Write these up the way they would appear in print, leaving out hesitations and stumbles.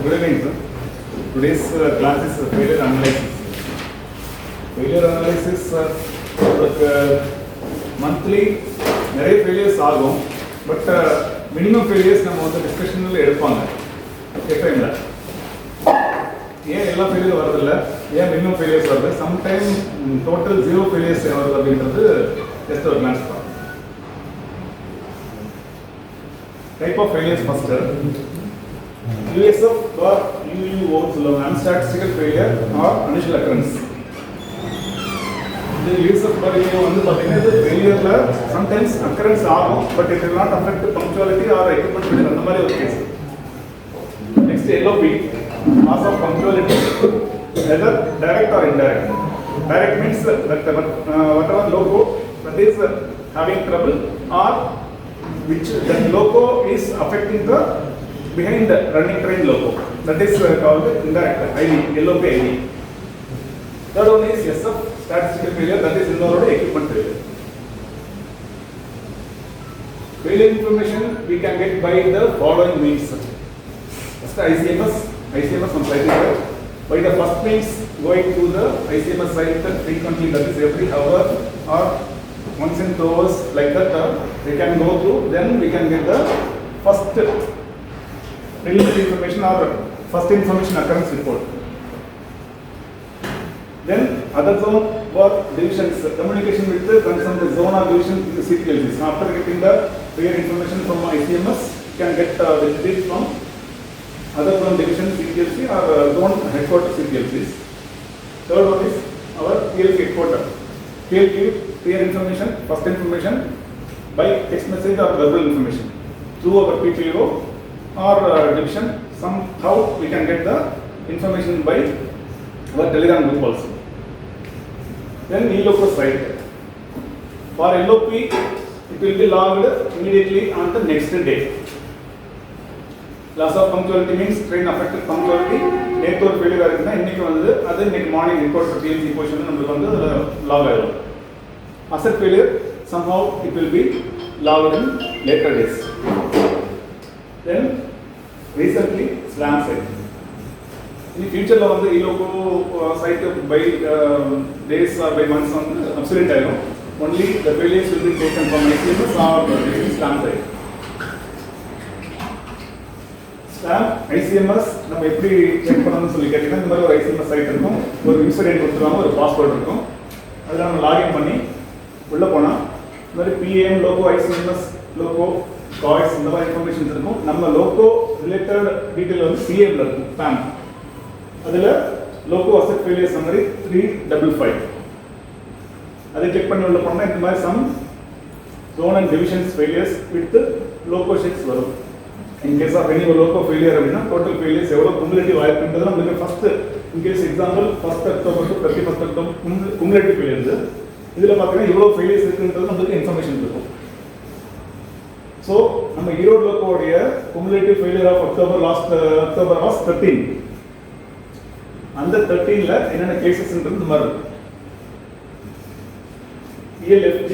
Good evening, sir. Today's class is failure analysis. Failure analysis monthly நிறைய failures ஆகும். But minimum failures நம்ம வந்து டிஸ்கஷனில் எடுப்பாங்க. கேட்குறீங்களா? ஏன் எல்லா ஃபெயிலியர் வரதில்ல, ஏன் மினிமம் ஃபெயிலியர்ஸ் வருது, சம்டைம் டோட்டல் 0 ஃபெயிலியர்ஸ் வருது அப்படின்றது ஜஸ்ட் ஒரு கிளான்ஸ் பார்க்கலாம். Type of failures first USF or UUO சொல்லுவாங்க, unstatistical failure or unusual occurrence. இந்த USF or UUO வந்து பார்த்தீங்கன்னா இது ஃபெயிலியரில் சம்டைம்ஸ் அக்கரன்ஸ் ஆகும், but it will not affect punctuality or equipment failure, அந்த மாதிரி ஒரு case. Next LOP, loss of punctuality, whether direct or indirect. Direct means that whatever loco that is having trouble or which that loco is affecting the behind the running train loco, that is called indirect IV, LOP IV. Third one is SF, statistical failure, that is involved equipment failure. Failure information we can get by the following means. First ICMS on site here. By the first means going to the ICMS site frequently, that is every hour or once in 2 hours, like that they can go through, then we can get the first preliminary information or first information occurrence report. Then other zone for divisions, communication with the concerned zone or division in the CPLCs. After getting the prior information from ICMS, you can get the details from other zone division CPLC or zone headquarters CPLCs. Third one is our PLC headquarter. PLC prior information, first information by text message or verbal information through our PPO or division. Somehow we can get the information by our telegram group also. Then ELOP site. For LOP, it will be logged immediately on the next day. Loss of punctuality means train affected punctuality. நேற்று ஒரு failure இருக்குன்னா இன்னைக்கு வந்து அது இன்னைக்கு morning report PLC portion நம்மளுக்கு வந்து lock ஆயிடும். Asset failure, somehow it will be logged in later days. Then recently slam site. In future la vandu ilogo site by days or by months on obsolete ayum. Only the failures will be taken from ICMS or slam site. Slam ICMS நம்ம எப்படி check பண்ணனும்னு சொல்லி கேட்டீங்கன்னா இந்த மாதிரி ஒரு ICMS side இருக்கும், ஒரு யூசர் ஐடி கொடுத்துருவாங்க, ஒரு பாஸ்வேர்ட் இருக்கும். அதில் நம்ம லாகின் பண்ணி உள்ள போனா இந்த மாதிரி PAM loco, ICMS loco, guys இந்த மாதிரி இன்ஃபர்மேஷன்ஸ் இருக்கும். நம்ம லோகோ ரிலேட்டட் டீடைல் வந்து PAM ல இருக்கும், PAM. அதில் லோகோ அசெட் ஃபெயிலியர் சம்மரி 355. அதை செக் பண்ணி உள்ள போனா இந்த மாதிரி some zone and divisions failures with loco checks வரும். In case of any loco failure அப்படினா total failures எவ்வளவு cumulative ஆயிருக்குன்றது நமக்கு first in case example 1st October to 31st October cumulative failures. இதுல பாத்தீங்கன்னா இவ்வளவு failures இருக்குன்றது நமக்கு இன்ஃபர்மேஷன் இருக்கும். So நம்ம Erode லோகோடைய cumulative failure of October was 13. அந்த 13ல என்னென்ன கேसेसன்றது இந்த மாதிரி இருக்கு. ELFG,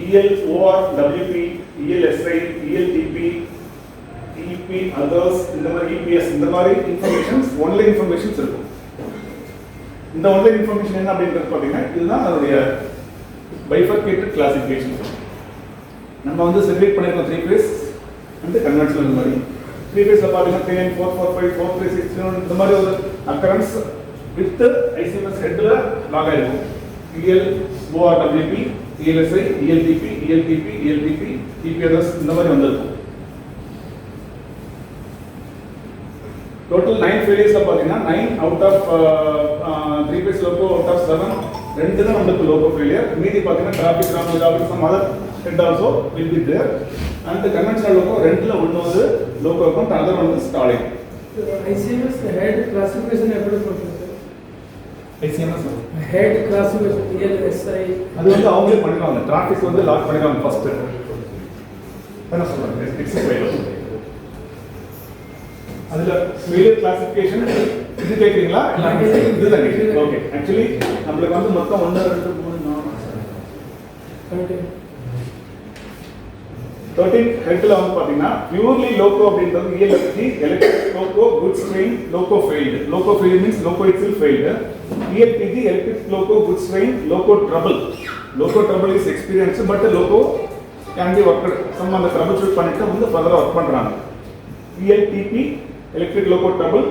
ELORWP, ELSI, ELTP, EP, others, இந்த மாதிரி EPS, இந்த மாதிரி இன்ஃபர்மேஷன்ஸ் ஒன்லைன் இன்ஃபர்மேஷன்ஸ் இருக்கும். இந்த ஒன்லைன் இன்ஃபர்மேஷன் என்ன அப்படின்றது பார்த்தீங்கன்னா இதுதான் அதோடைய பைஃபர்கேட்டட் கிளாசிஃபிகேஷன். நம்ம வந்து செக்ரேட் பண்ணிருக்கோம் 3 phase அண்ட் கன்வென்ஷனல் மாதிரி. 3 phaseல பார்த்தீங்கன்னா 3, 4, 4, 5, 4, 3, 6 இந்த மாதிரி ஒரு அக்கரன்ஸ் வித் ICMS ஹெட்ல லாக் ஆயிருக்கும். ELORWP, ELSI, ELTP, ELTP, ELTP, EPS இந்த மாதிரி வந்திருக்கும். Total 9 failures la pathina 9 out of 3 phase loco out of 7 rendu da namakku loco failure. Meedi pathina traffic ram or some other head also will be there, and the conventional loco rendu la one is loco account, another one is stalling. ICMS head classification eppadi potthu sir? ICMS head classification ELSI adu vandu avanga paniranga, traffic vandu lock paniranga first என்ன சொல்றாங்க exercise அதுல failure classification இது கேக்குறீங்களா? இதுதான் கேக்குறீங்க. Okay, actually நமக்கு வந்து மொத்தம் 1 2 3 4 5 13th ஹெட்ல வந்து பாத்தீங்கன்னா பியூர்லி லோகோ அப்படின்றது ELFG electric loco goods train loco failed. Loco failed means loco itself failed. ELPG electric loco goods train loco trouble. Loco trouble is experience but loco can be work some அந்த troubleshoot பண்ணிட்டு வந்து ஃபர்தரா work பண்றாங்க. ELTP electric loco trouble.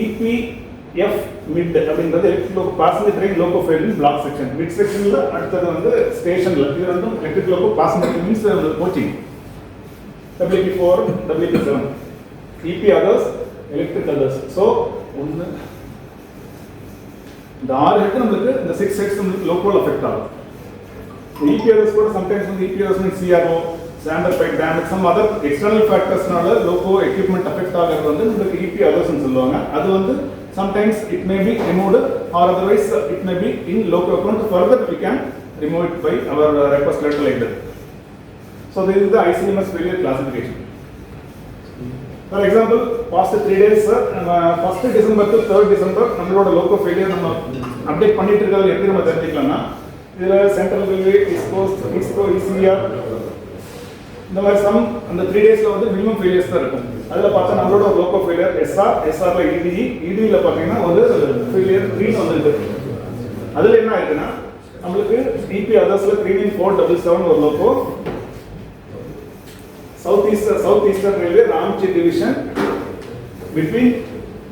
EPF mid அப்படின்றது electric loco passenger train loco failed block section. மிட் செக்ஷன்ல அடுத்தது வந்து ஸ்டேஷன்ல இது வந்து electric loco passenger means coaching. WP4 WP7 EP others electric others. So ஒன்னு இந்த 6 ஹெட் நமக்கு இந்த 6 ஹெட்ஸ் நமக்கு லோக்கல் எஃபெக்ட் ஆகும். EP others கூட சம்டைம்ஸ் வந்து EP others means CRO standard pipe damage some other external ஃபேக்டர்ஸ்னால லோகோ எக்யூப்மெண்ட் எஃபெக்ட் ஆகிறது வந்து நமக்கு EP others னு சொல்லுவாங்க. அது வந்து sometimes it may be removed or otherwise it may be in local account. Further we can remove it by our request letter like that. So this is the ICMS failure classification. For example, past 3 days 1st December to 3rd December நம்மளோட local failure நம்ம update பண்ணிட்டு இருக்கிறது எப்படி நம்ம தெரிஞ்சுக்கலாம்னா இதுல central railway ISCO ECR இந்த மாதிரி some அந்த 3 டேஸ்ல வந்து மினிமம் ஃபெயிலியர்ஸ் தான் இருக்கும். அதுல பார்த்தா நம்மளோட லோகோ ஃபெயிலியர் SRல EDல பாத்தீங்கன்னா ஒரு ஃபெயிலியர் 3 வந்திருக்கு. அதுல என்ன ஆயிருக்குன்னா நமக்கு EP othersல 39477 ஒரு loco south eastern railway Ranchi division between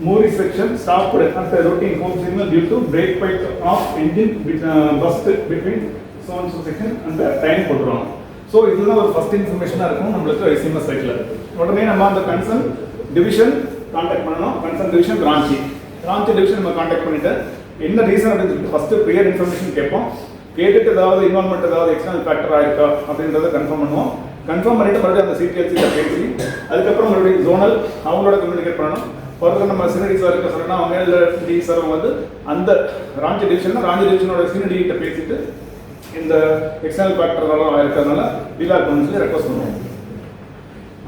Muri section stopped at the routine home signal due to brake pipe off engine burst between so and so section and the time போடுறோம். So இதுதான் ஒரு first இன்ஃபர்மேஷனாக இருக்கும் நம்மளுக்கு ICMS சைட்டில். உடனே நம்ம அந்த concern division contact பண்ணணும். கன்சர்ன் டிவிஷன் ராஞ்சி டிவிஷன் நம்ம கான்டாக்ட் பண்ணிட்டு என்ன ரீசன் அப்படின்னு சொல்லிட்டு ஃபர்ஸ்ட் ப்ரியர் இன்ஃபர்மேஷன் கேட்போம். கேட்டுட்டு ஏதாவது இன்வால்மெண்ட் ஏதாவது எக்ஸ்டர்னல் ஃபேக்டர் ஆயிருக்கா அப்படின்றத கன்ஃபார்ம் பண்ணுவோம். கன்ஃபார்ம் பண்ணிட்டு மறுபடியும் அந்த CTLC பேசி அதுக்கப்புறம் மறுபடியும் ஜோனல் அவங்களோட கம்யூனிகேட் பண்ணணும். ஃபர்தர் நம்ம சினடி சார் இருக்க சொல்லணும் அவங்க இல்லை டி சார் வந்து அந்த ராஞ்சி டிவிஷனோட சினடி கிட்ட பேசிட்டு இந்த எக்ஸ்டர்னல் ஃபேக்டர்லாம் இருக்கிறதுனால டீலாக் பண்ணி சொல்லி ரெக்வஸ்ட் பண்ணுவோம்.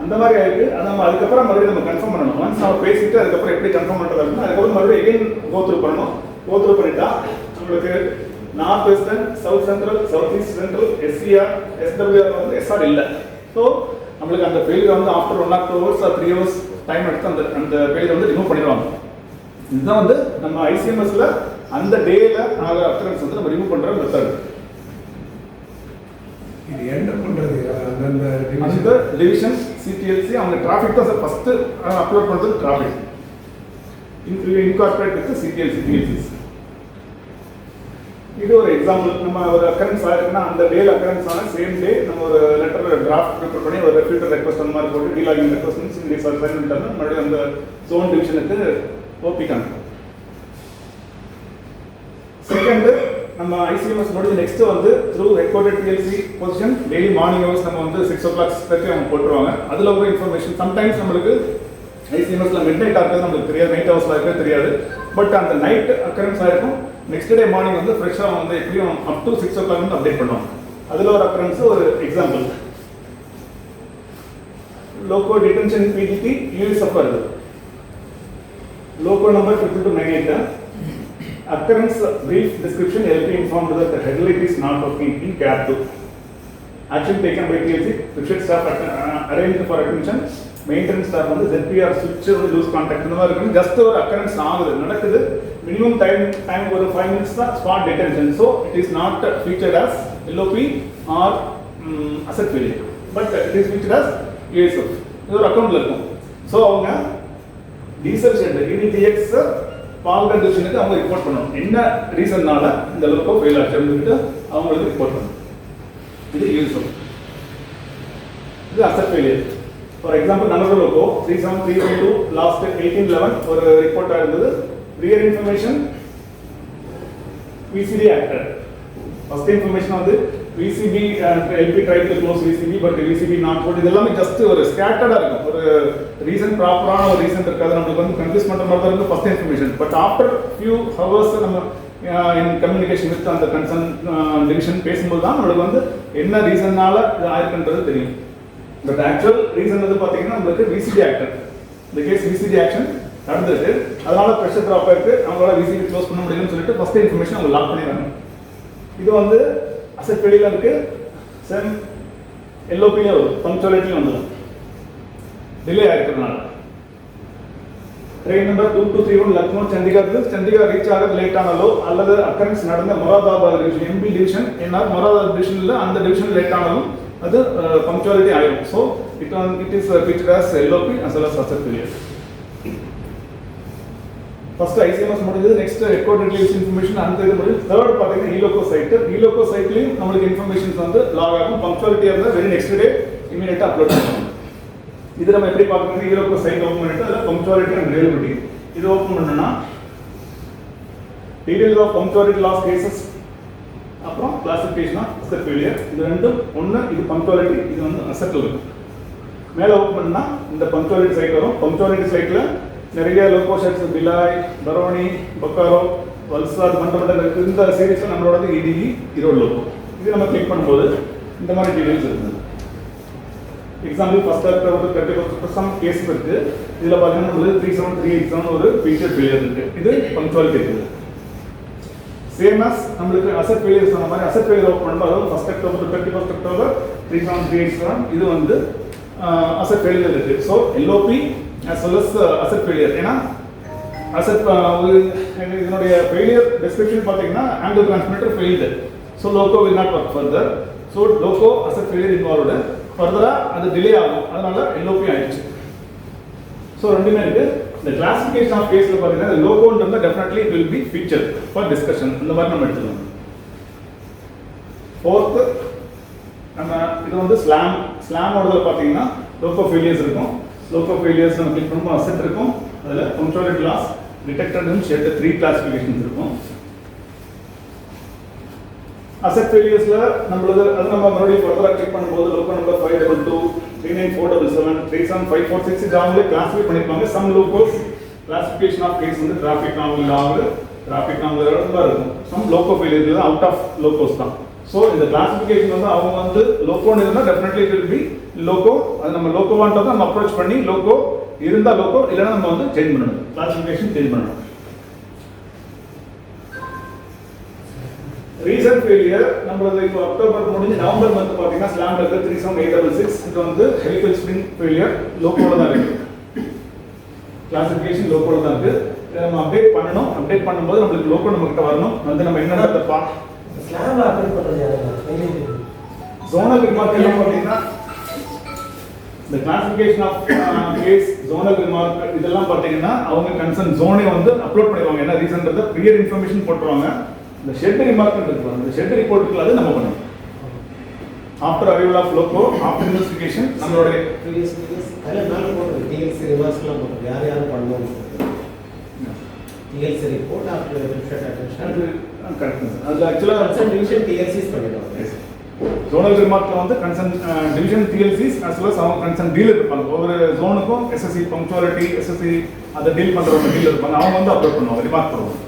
அந்த மாதிரி ஆயிருக்கு. அதை நம்ம அதுக்கப்புறம் மறுபடியும் நம்ம கன்ஃபார்ம் பண்ணணும். ஒன்ஸ் நம்ம பேசிட்டு அதுக்கப்புறம் எப்படி கன்ஃபார்ம் பண்ணுறது அப்படின்னா அதுக்கப்புறம் மறுபடியும் எகைன் கோத்ரூ பண்ணணும். கோத்ரூ பண்ணிட்டா நம்மளுக்கு north western south central south east central SCR SWR வந்து SR இல்லை. ஸோ நம்மளுக்கு அந்த ஃபெயிலியர் வந்து after 1 or 2 hours or 3 hours time எடுத்து அந்த ஃபெயிலியர் வந்து ரிமூவ் பண்ணிடுவாங்க. இதுதான் வந்து நம்ம ICMSல அந்த டேல ஆகிற அக்கரன்ஸ் வந்து நம்ம ரிமூவ் பண்ணுற மெத்தட். இது என்ன பண்றது அந்த டிவிஷன் CTLC அவங்க டிராஃபிக் தான் ஃபர்ஸ்ட் அப்லோட் பண்றது டிராஃபிக் இன்கார்பரேட் வித் TLCs. இது ஒரு எக்ஸாம்பிள். நம்ம ஒரு அக்கரன்ஸ் ஆயிருக்குன்னா அந்த டேல அக்கரன்ஸ் ஆன சேம் டே நம்ம ஒரு லெட்டர் டிராஃப்ட் ப்ரிப்பேர் பண்ணி ஒரு ரெஃப்யூட்டர் ரெக்வஸ்ட் அந்த மாதிரி போட்டு டீலாகிங் ரெக்வஸ்ட் இந்த சைன் பண்ணிட்டோம்னா மறுபடியும் அந்த ஜோன் டிவிஷனுக்கு ஓபிக்காங்க. செகண்ட் நம்ம ICMS முடிஞ்சு நெக்ஸ்ட் வந்து through recorded TLC position daily morning hours நம்ம வந்து 6 o'clock வரைக்கும் அவங்க போட்டுருவாங்க. அதில் ஒரு இன்ஃபர்மேஷன் சம்டைம்ஸ் நம்மளுக்கு ICMSல மிட் நைட் ஆகிறது நம்மளுக்கு தெரியாது, நைட் ஹவர்ஸ்ல இருக்கிறது தெரியாது. பட் அந்த நைட் அக்கரன்ஸ் ஆயிருக்கும். நெக்ஸ்ட் டே மார்னிங் வந்து ஃப்ரெஷ்ஷாக வந்து எப்படியும் அப் டு 6 o'clock வந்து அப்டேட் பண்ணுவாங்க. அதில் ஒரு அக்கரன்ஸ் ஒரு example loco detention PDT USF வருது. Loco number 5298. Occurrence brief description LP informed that the headlight is not working in cab 2. Action taken by TLC. Restrict staff arranged for attention. Maintenance staff வந்து ZPR switch lose contact இந்த மாதிரி இருக்கு. Just ஒரு occurrence ஆகுது நடக்குது. Minimum time ஒரு 5 minutes தான் spot detention. So it is not featured as LOP or asset failure. But it is featured as USF. இது ஒரு அக்கவுண்ட்ல இருக்கும். ஸோ அவங்க டீசல் ஷெட் EDTX பால்கன் டிவிஷனுக்கு அவங்க ரிப்போர்ட் பண்ணணும். என்ன ரீசன்னால இந்த லோகோ ஃபெயில் ஆச்சு அப்படின்ட்டு அவங்களுக்கு ரிப்போர்ட் பண்ணணும். இது யூஸ்ஃபுல். இது அசெட் ஃபெயிலியர். ஃபார் எக்ஸாம்பிள் நம்ம லோகோ 37312 லாஸ்ட் 1811 ஒரு ரிப்போர்ட்டா இருந்தது. Rear information VCD actor. First information வந்து VCB LP tried to close VCB but VCB not good. இதெல்லாம் ஜஸ்ட் ஒரு ஸ்கேட்டர்டா இருக்கும். ஒரு ரீசன் ப்ராப்பரான ஒரு ரீசன் இருக்காது. நமக்கு வந்து கன்ஃபியூஸ் பண்ற மாதிரி தான் இருக்கும் first information. But after few hours நம்ம இன் கம்யூனிகேஷன் வித் அந்த கன்சர்ன் டிவிஷன் பேசும்போது தான் நம்மளுக்கு வந்து என்ன ரீசன்னால இது ஆயிருக்குன்றது தெரியும். பட் ஆக்சுவல் ரீசன் வந்து பாத்தீங்கன்னா நம்மளுக்கு VCD ஆக்டர். இந்த கேஸ் VCD ஆக்ஷன் நடந்துருக்கு. அதனால ப்ரெஷர் ட்ராப் ஆயிருக்கு. அவங்களால VCD க்ளோஸ் பண்ண முடியும்னு சொல்லிட்டு ஃபர்ஸ்ட் இன்ஃபர்மேஷன் அவங்க லாக் பண்ணிடுறாங்க. இது வந்து அசெட் ஃபெயிலியர் இருக்கு. எல்ஓபியே வரும், பங்க்சுவாலிட்டியும் வந்துடும். டிலே ஆகிருக்கிறதுனால train number 2231 Lucknow Chandigarh reach ஆகிறது லேட் ஆனாலோ அல்லது அக்கரன்ஸ் நடந்த மொராதாபாத் டிவிஷன் எம்பி டிவிஷன் என்ன மொராதாபாத் டிவிஷன்ல அந்த டிவிஷன் லேட் ஆனாலும் அது பங்க்சுவாலிட்டி ஆயிடும். So it is featured as LOP as well as asset failure. First ICMS முடிஞ்சது. நெக்ஸ்ட் ரெக்கார்ட் ரிலீஸ் இன்ஃபர்மேஷன் அந்த இது முடிஞ்சு. தேர்ட் பார்த்தீங்கன்னா ஈலோகோ சைட்லையும் நம்மளுக்கு இன்ஃபர்மேஷன்ஸ் வந்து லாக் ஆகும். பங்க்சுவாலிட்டியாக இருந்தால் வெரி நெக்ஸ்ட் டே இமீடியட்டாக அப்லோட் பண்ணுவோம். இது நம்ம எப்படி பார்க்கணும்? ஈலோகோ சைட் ஓப்பன் பண்ணிட்டு அதில் பங்க்சுவாலிட்டி அண்ட் ரிலையபிலிட்டி இது ஓப்பன் பண்ணோம்னா details of punctuality loss cases அப்புறம் கிளாசிஃபிகேஷன் ஆஃப் அசெட் ஃபெயிலியர். இது ரெண்டும் ஒன்று. இது பங்க்சுவாலிட்டி, இது வந்து அசெட் இருக்கும். மேலே ஓப்பன் பண்ணால் இந்த பங்க்சுவாலிட்டி சைட் வரும். பங்க்சுவாலிட்டி சைட்டில் நிறைய லோகோ ஷர்ட்ஸ் பிலாய், பரோனி, பொக்காரோ, வல்சாத், மண்டபம் இந்த சீரீஸில் நம்மளோட EDE 20 லோகோ. இது நம்ம கிளிக் பண்ணும்போது இந்த மாதிரி டீடைல்ஸ் இருக்குது. Example first after 30% some case இருக்கு. இதில் பார்த்தீங்கன்னா நம்மளுக்கு 37387 ஒரு ஃபீச்சர் ஃபெயிலியர் இருக்கு. இது பங்க்சுவாலிட்டி இருக்குது. சேம் as நம்மளுக்கு அசெட் ஃபெயிலியர் சொன்ன மாதிரி அசெட் ஃபெயிலியர் ஓப்பன் பண்ணும்போது அதாவது ஃபர்ஸ்ட் ஆஃப்டர் 31 அக்டோபர் 37387 இது வந்து அசெட் ஃபெயிலியர் இருக்கு. So LOP as well as asset failure. ஏன்னா asset இதனுடைய failure description பார்த்தீங்கன்னா angle transmitter failed, so loco will not work further. So loco asset failure involved, further அது delay ஆகும், அதனால LOP ஆயிடுச்சு. So ரெண்டுமே இருக்கு. The classification of case பார்த்தீங்கன்னா the loco ன்றது definitely it will be featured for discussion. இந்த மாதிரி நம்ம எடுத்துக்கலாம். Fourth நம்ம இது வந்து ஸ்லாம் ஓடல பார்த்தீங்கன்னா loco failures இருக்கும். Loco failures நம்ம கிளிக் பண்ணும்போது அசெட் இருக்கும். அதில் punctuality loss, detected and shed 3 classifications இருக்கும். அசெட் ஃபெயிலியர்ஸ்ல நம்மளது அது நம்ம மறுபடியும் ஃபர்தரா கிளிக் பண்ணும்போது லோகோ நம்பர் 522 39477 37546 இது அவங்களே கிளாஸிஃபை பண்ணிருப்பாங்க. Some locos classification of case வந்து டிராஃபிக் நார்மல் இருக்கும். Some loco failure out of locos தான். ஸோ இந்த கிளாசிஃபிகேஷன் வந்து அவங்க வந்து லோகோன்னு இருந்தால் definitely it will be loco. அது நம்ம லோகோவான்றதை நம்ம அப்ரோச் பண்ணி லோகோ இருந்தால் லோகோ, இல்லைன்னா நம்ம வந்து சேஞ்ச் பண்ணணும், கிளாசிஃபிகேஷன் சேஞ்ச் பண்ணணும். ரீசன்ட் ஃபெயிலியர் நம்மளது இப்போ அக்டோபர் முடிஞ்சு நவம்பர் மந்த் பார்த்தீங்கன்னா ஸ்லாம் இருக்கு 37866 இது வந்து ஹெலிகல் ஸ்ப்ரிங் ஃபெயிலியர் லோகோட தான் இருக்கு. கிளாசிஃபிகேஷன் லோகோட தான் இருக்கு. இதை நம்ம அப்டேட் பண்ணணும். அப்டேட் பண்ணும்போது நம்மளுக்கு லோகோ நம்ம கிட்ட வரணும். வந்து நம்ம என்னென்ன ஸ்லாம் அப்டேட் பண்றது யாரு? ஜோனல் ரிமார்க் எல்லாம் பார்த்தீங்கன்னா இந்த classification of case, zonal remark இதெல்லாம் பார்த்தீங்கன்னா அவங்க கன்சர்ன் ஜோனே வந்து அப்லோட் பண்ணிடுவாங்க. என்ன ரீசன்றது ப்ரியர் இன்ஃபர்மேஷன் போட்டுருவாங்க. இந்த ஷெட் ரிமார்க் இருக்கு, இந்த ஷெட் ரிப்போர்ட்டுக்கு அது நம்ம பண்ணணும். After arrival of loco, after investigation நம்மளோட ப்ரீவியஸ் அதெல்லாம் மேல போடுறது டிஎல்சி ரிவர்ஸ்லாம் போடுறது யார் பண்ணணும். DLC report after refresh attention correct sir. அதுல ஆக்சுவலா கன்சர்ன் டிவிஷன் டிஎல்சிஸ் பண்ணிடுவாங்க. ஜோனல் ரிமார்க்ல வந்து concern division DLCs as well as அவங்க கன்சர்ன் டீலர் இருப்பாங்க. ஒவ்வொரு ஜோனுக்கும் எஸ்எஸ்சி பங்க்சுவாலிட்டி எஸ்எஸ்சி அதை டீல் பண்றவங்க டீலர் இருப்பாங்க. அவங்க வந்து அப்லோட் பண்ணுவாங்க, ரிமார்க் பண்ணுவாங்க.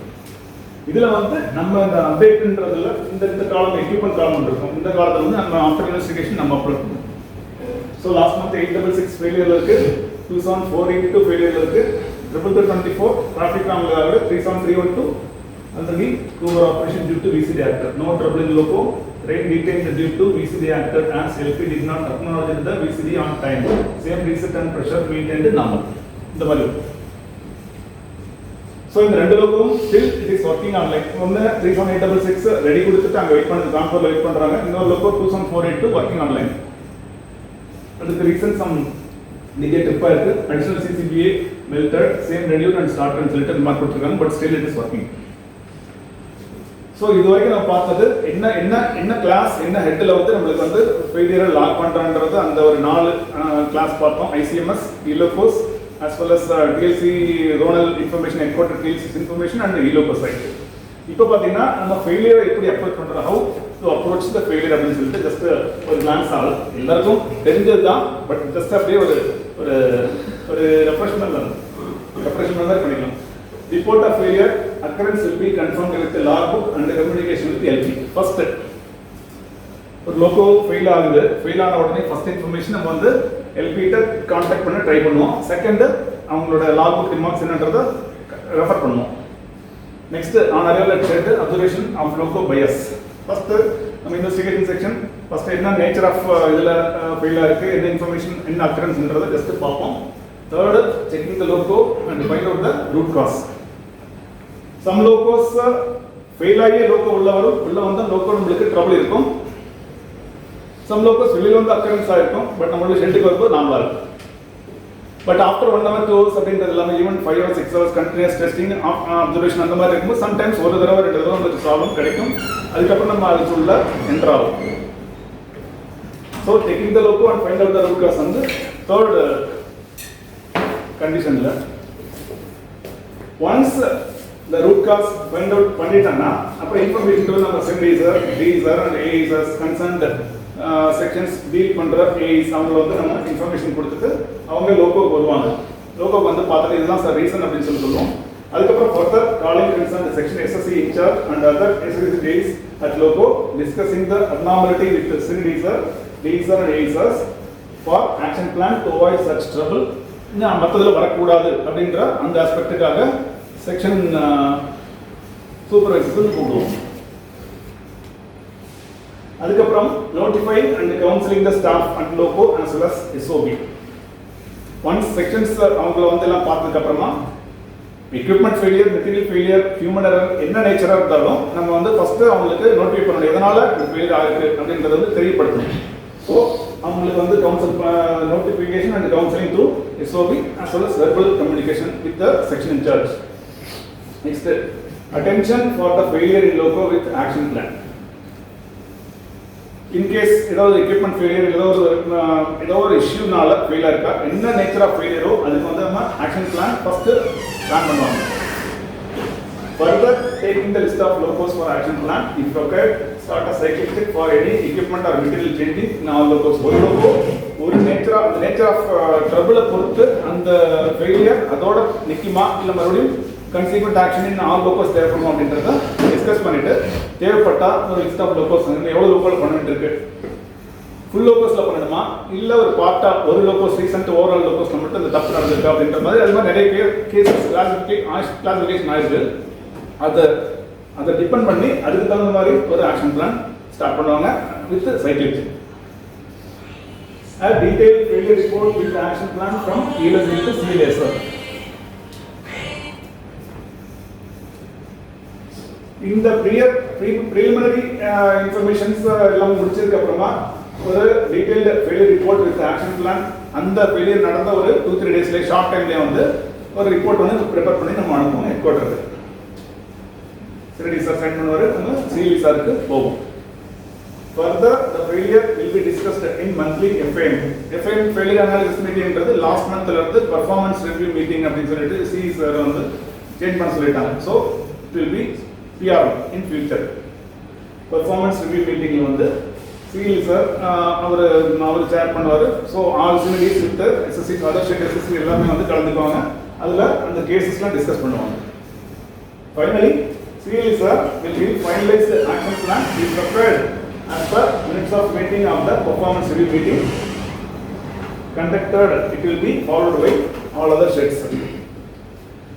இதுல வந்து நம்ம இந்த அப்டேட்ன்றதுல இந்த காலம் எக்யூப்மெண்ட் காலம் இருக்கும். இந்த காலத்துல வந்து நம்ம ஆஃப்டர் இன்வெஸ்டிகேஷன் நம்ம அப்லோட் பண்ணுவோம். ஸோ லாஸ்ட் மந்த் 866 ஃபெயிலியர் இருக்கு, 27482 ஃபெயிலியர் இருக்கு, 3324 டிராஃபிக் நாங்கள் 37312 under the cover operation due to VCD actor. No trouble in loco. Train detained due to VCD actor as LP did not acknowledge the VCD on time. Same reset and pressure maintained normal. The value. So in the ரெண்டு லோகோவும் still it is working on like ஒன்னு 37866 ready கொடுத்துட்டு அங்க wait பண்ணி கான்ஃபர்ல wait பண்றாங்க. இன்னொரு logo 27482 working online. அதுக்கு reason some negative இருக்கு. Additional CCBA melted same reduced and started and filter mark கொடுத்திருக்காங்க, but still it is working. So இது வரைக்கும் நம்ம பார்த்தது என்ன கிளாஸ் என்ன ஹெட்டில் வந்து நம்மளுக்கு வந்து ஃபெயிலியரை லாக் பண்ணுறான்றது அந்த ஒரு 4 கிளாஸ் பார்த்தோம். ICMS, ILOCOS as well as DLC zonal information encoded TLC's information and ILOCOS side. இப்போ பார்த்தீங்கன்னா நம்ம ஃபெயிலியரை எப்படி அப்ரோச் பண்ணுறோம், how to approach the failure அப்படின்னு சொல்லிட்டு ஜஸ்ட் ஒரு கிளான்ஸ் ஆகும். எல்லாருக்கும் தெரிஞ்சது தான், பட் ஜஸ்ட் அப்படியே ஒரு ஒரு ஒரு ரெஃப்ரெஷ்மெண்ட் தான் பண்ணிக்கலாம். Report of failure occurrence will be confirmed with the logbook and the communication with the LP. First, ஒரு லோகோ ஃபெயில் ஆகுது, ஃபெயில் ஆன உடனே ஃபர்ஸ்ட் இன்ஃபர்மேஷன் நம்ம வந்து LP கிட்ட கான்டாக்ட் பண்ண ட்ரை பண்ணுவோம். செகண்ட் அவங்களோட லாக்புக் ரிமார்க்ஸ் என்னன்றதை ரெஃபர் பண்ணுவோம். Next on arrival at shed observation of loco by us. First நம்ம இன்வெஸ்டிகேஷன் செக்ஷன் ஃபர்ஸ்ட் என்ன நேச்சர் ஆஃப் இதில் ஃபெயிலாக இருக்குது, என்ன இன்ஃபர்மேஷன், என்ன அக்கரன்ஸ்ன்றதை ஜஸ்ட் பார்ப்போம். Third, checking the loco and find out the root cause. Some locos fail ஆகிய லோகோ உள்ள வந்து லோகோ நம்மளுக்கு ட்ரபிள் இருக்கும். சம் லோகோஸ் வெளியில் வந்து அக்கரன்ஸ் ஆகிருக்கும், பட் நம்மளுடைய ஷெட்டுக்கு வரும்போது நார்மலாக இருக்கும். பட் ஆஃப்டர் 1 hour 2 hours அப்படின்றது எல்லாமே even 5 hours 6 hours continuous testing observation அந்த மாதிரி இருக்கும்போது சம்டைம்ஸ் ஒரு தடவை 2 தடவை நமக்கு ப்ராப்ளம் கிடைக்கும். அதுக்கப்புறம் நம்ம அதுக்குள்ள என்டர் ஆகும். So taking the loco and find out the root cause வந்து தேர்ட் கண்டிஷனில். Once the root cause find out பண்ணிட்டோம்னா அப்புறம் இன்ஃபர்மேஷன் நம்ம சென்டீசர், டீசர் அண்ட் ஏஇசர்ஸ் கன்சர்ன்ட் செக்ஷன்ஸ் டீல் பண்ணுற ஏஇஸ் அவங்கள வந்து நம்ம இன்ஃபர்மேஷன் கொடுத்துட்டு அவங்க லோகோக்கு வருவாங்க. லோகோக்கு வந்து பார்த்துட்டு இதுதான் சார் ரீசன் அப்படின்னு சொல்லுவோம். அதுக்கப்புறம் further calling concern section SSC in-charge and other SSC days at loco discussing the abnormality with சினிடீசர், டீசர் அண்ட் ஏஇசர்ஸ் for action plan to avoid such trouble. மற்றதில் வரக்கூடாது அப்படின்ற அந்த ஆஸ்பெக்டுக்காக செக்ஷன் சூப்பர்வைசர்ஸ் கூப்பிடுவோம். அதுக்கப்புறம் notifying and counselling the staff and loco as well as SOP. Once sections அவங்கள வந்து எல்லாம் பார்த்ததுக்கு அப்புறமா equipment failure, material failure, human error என்ன நேச்சராக இருந்தாலும் நம்ம வந்து ஃபர்ஸ்ட் அவங்களுக்கு நோட்டிஃபை பண்ணணும் எதனால ஃபெயிலியர் ஆகிருக்கு அப்படின்றத வந்து தெரியப்படுத்தணும். ஸோ அவங்களுக்கு வந்து council notification and counselling through SOP as well as verbal communication with the section in charge. Next, attention for the failure in loco with action plan. In case ஏதாவது எக்யூப்மெண்ட் ஃபெயிலியர், ஏதோ ஒரு இஷ்யூனால ஃபெயிலாக இருக்கா, என்ன நேச்சர் ஆஃப் ஃபெயிலியரோ அதுக்கு வந்து நம்ம ஆக்ஷன் பிளான் ஃபர்ஸ்ட் பிளான் பண்ணுவாங்க. Further, taking the list of logos for action plan, if required, start a cyclic check for any equipment or material changing in all logos. ஒரு logo ஒரு nature of ட்ரபிளை பொறுத்து அந்த failure அதோட நிற்குமா இல்லை மறுபடியும் கன்சீக்வெண்ட் action in all logos தேவைப்படும் அப்படின்றத discuss பண்ணிட்டு தேவைப்பட்டா ஒரு லிஸ்ட் ஆஃப் லோகோஸ் எவ்வளோ லோகோவில் பண்ணிட்டு இருக்கு, ஃபுல் லோகோஸில் பண்ணணுமா இல்லை ஒரு பார்ட்டா ஒரு லோகோஸ் ரீசெண்ட் ஓவரால் லோகோஸில் மட்டும் இந்த தப்பு நடந்திருக்கு அப்படின்ற மாதிரி அது மாதிரி நிறைய கேசஸ் கிளாசிஃபிகேஷன் ஆயிடுது. அதை டிபெண்ட் பண்ணி அதுக்கு தகுந்த மாதிரி ஒரு ஆக்ஷன் பிளான் ஸ்டார்ட் பண்ணுவாங்க with cycle check. A detailed failure report with action plan from ELS to CLS. இந்த preliminary informations எல்லாம் முடிச்சதுக்கு அப்புறமா ஒரு detailed failure report with action plan அந்த failure நடந்த ஒரு 2-3 daysல ஷார்ட் டைம்லயே வந்து ஒரு ரிப்போர்ட் வந்து ப்ரிப்பேர் பண்ணி நம்ம அனுப்புவோம் ஹெட் குவார்ட்டருக்கு. சிடி சார் சைன் பண்ணுவாரு, நம்ம சிஇ சாருக்கு போவோம். Further, the failure will be discussed in monthly FAM. FAM failure analysis meeting என்றது லாஸ்ட் மந்த்ல இருந்து performance review meeting அப்படின்னு சொல்லிட்டு சிஇ சார் வந்து சேஞ்ச் பண்ண சொல்லிட்டாங்க. So it will be PR in future. Performance review meeting வந்து சிஇ சார் அவர் சேர் பண்ணுவாரு. ஸோ ஆல் சினிடிஸ் with SSC other state SSC எல்லாமே வந்து கலந்துக்குவாங்க. அதில் அந்த கேசஸ்லாம் டிஸ்கஸ் பண்ணுவாங்க. Finally, CE sir will finalize the action plan is prepared as per minutes of meeting of the performance review meeting conducted. It will be followed by all other sets.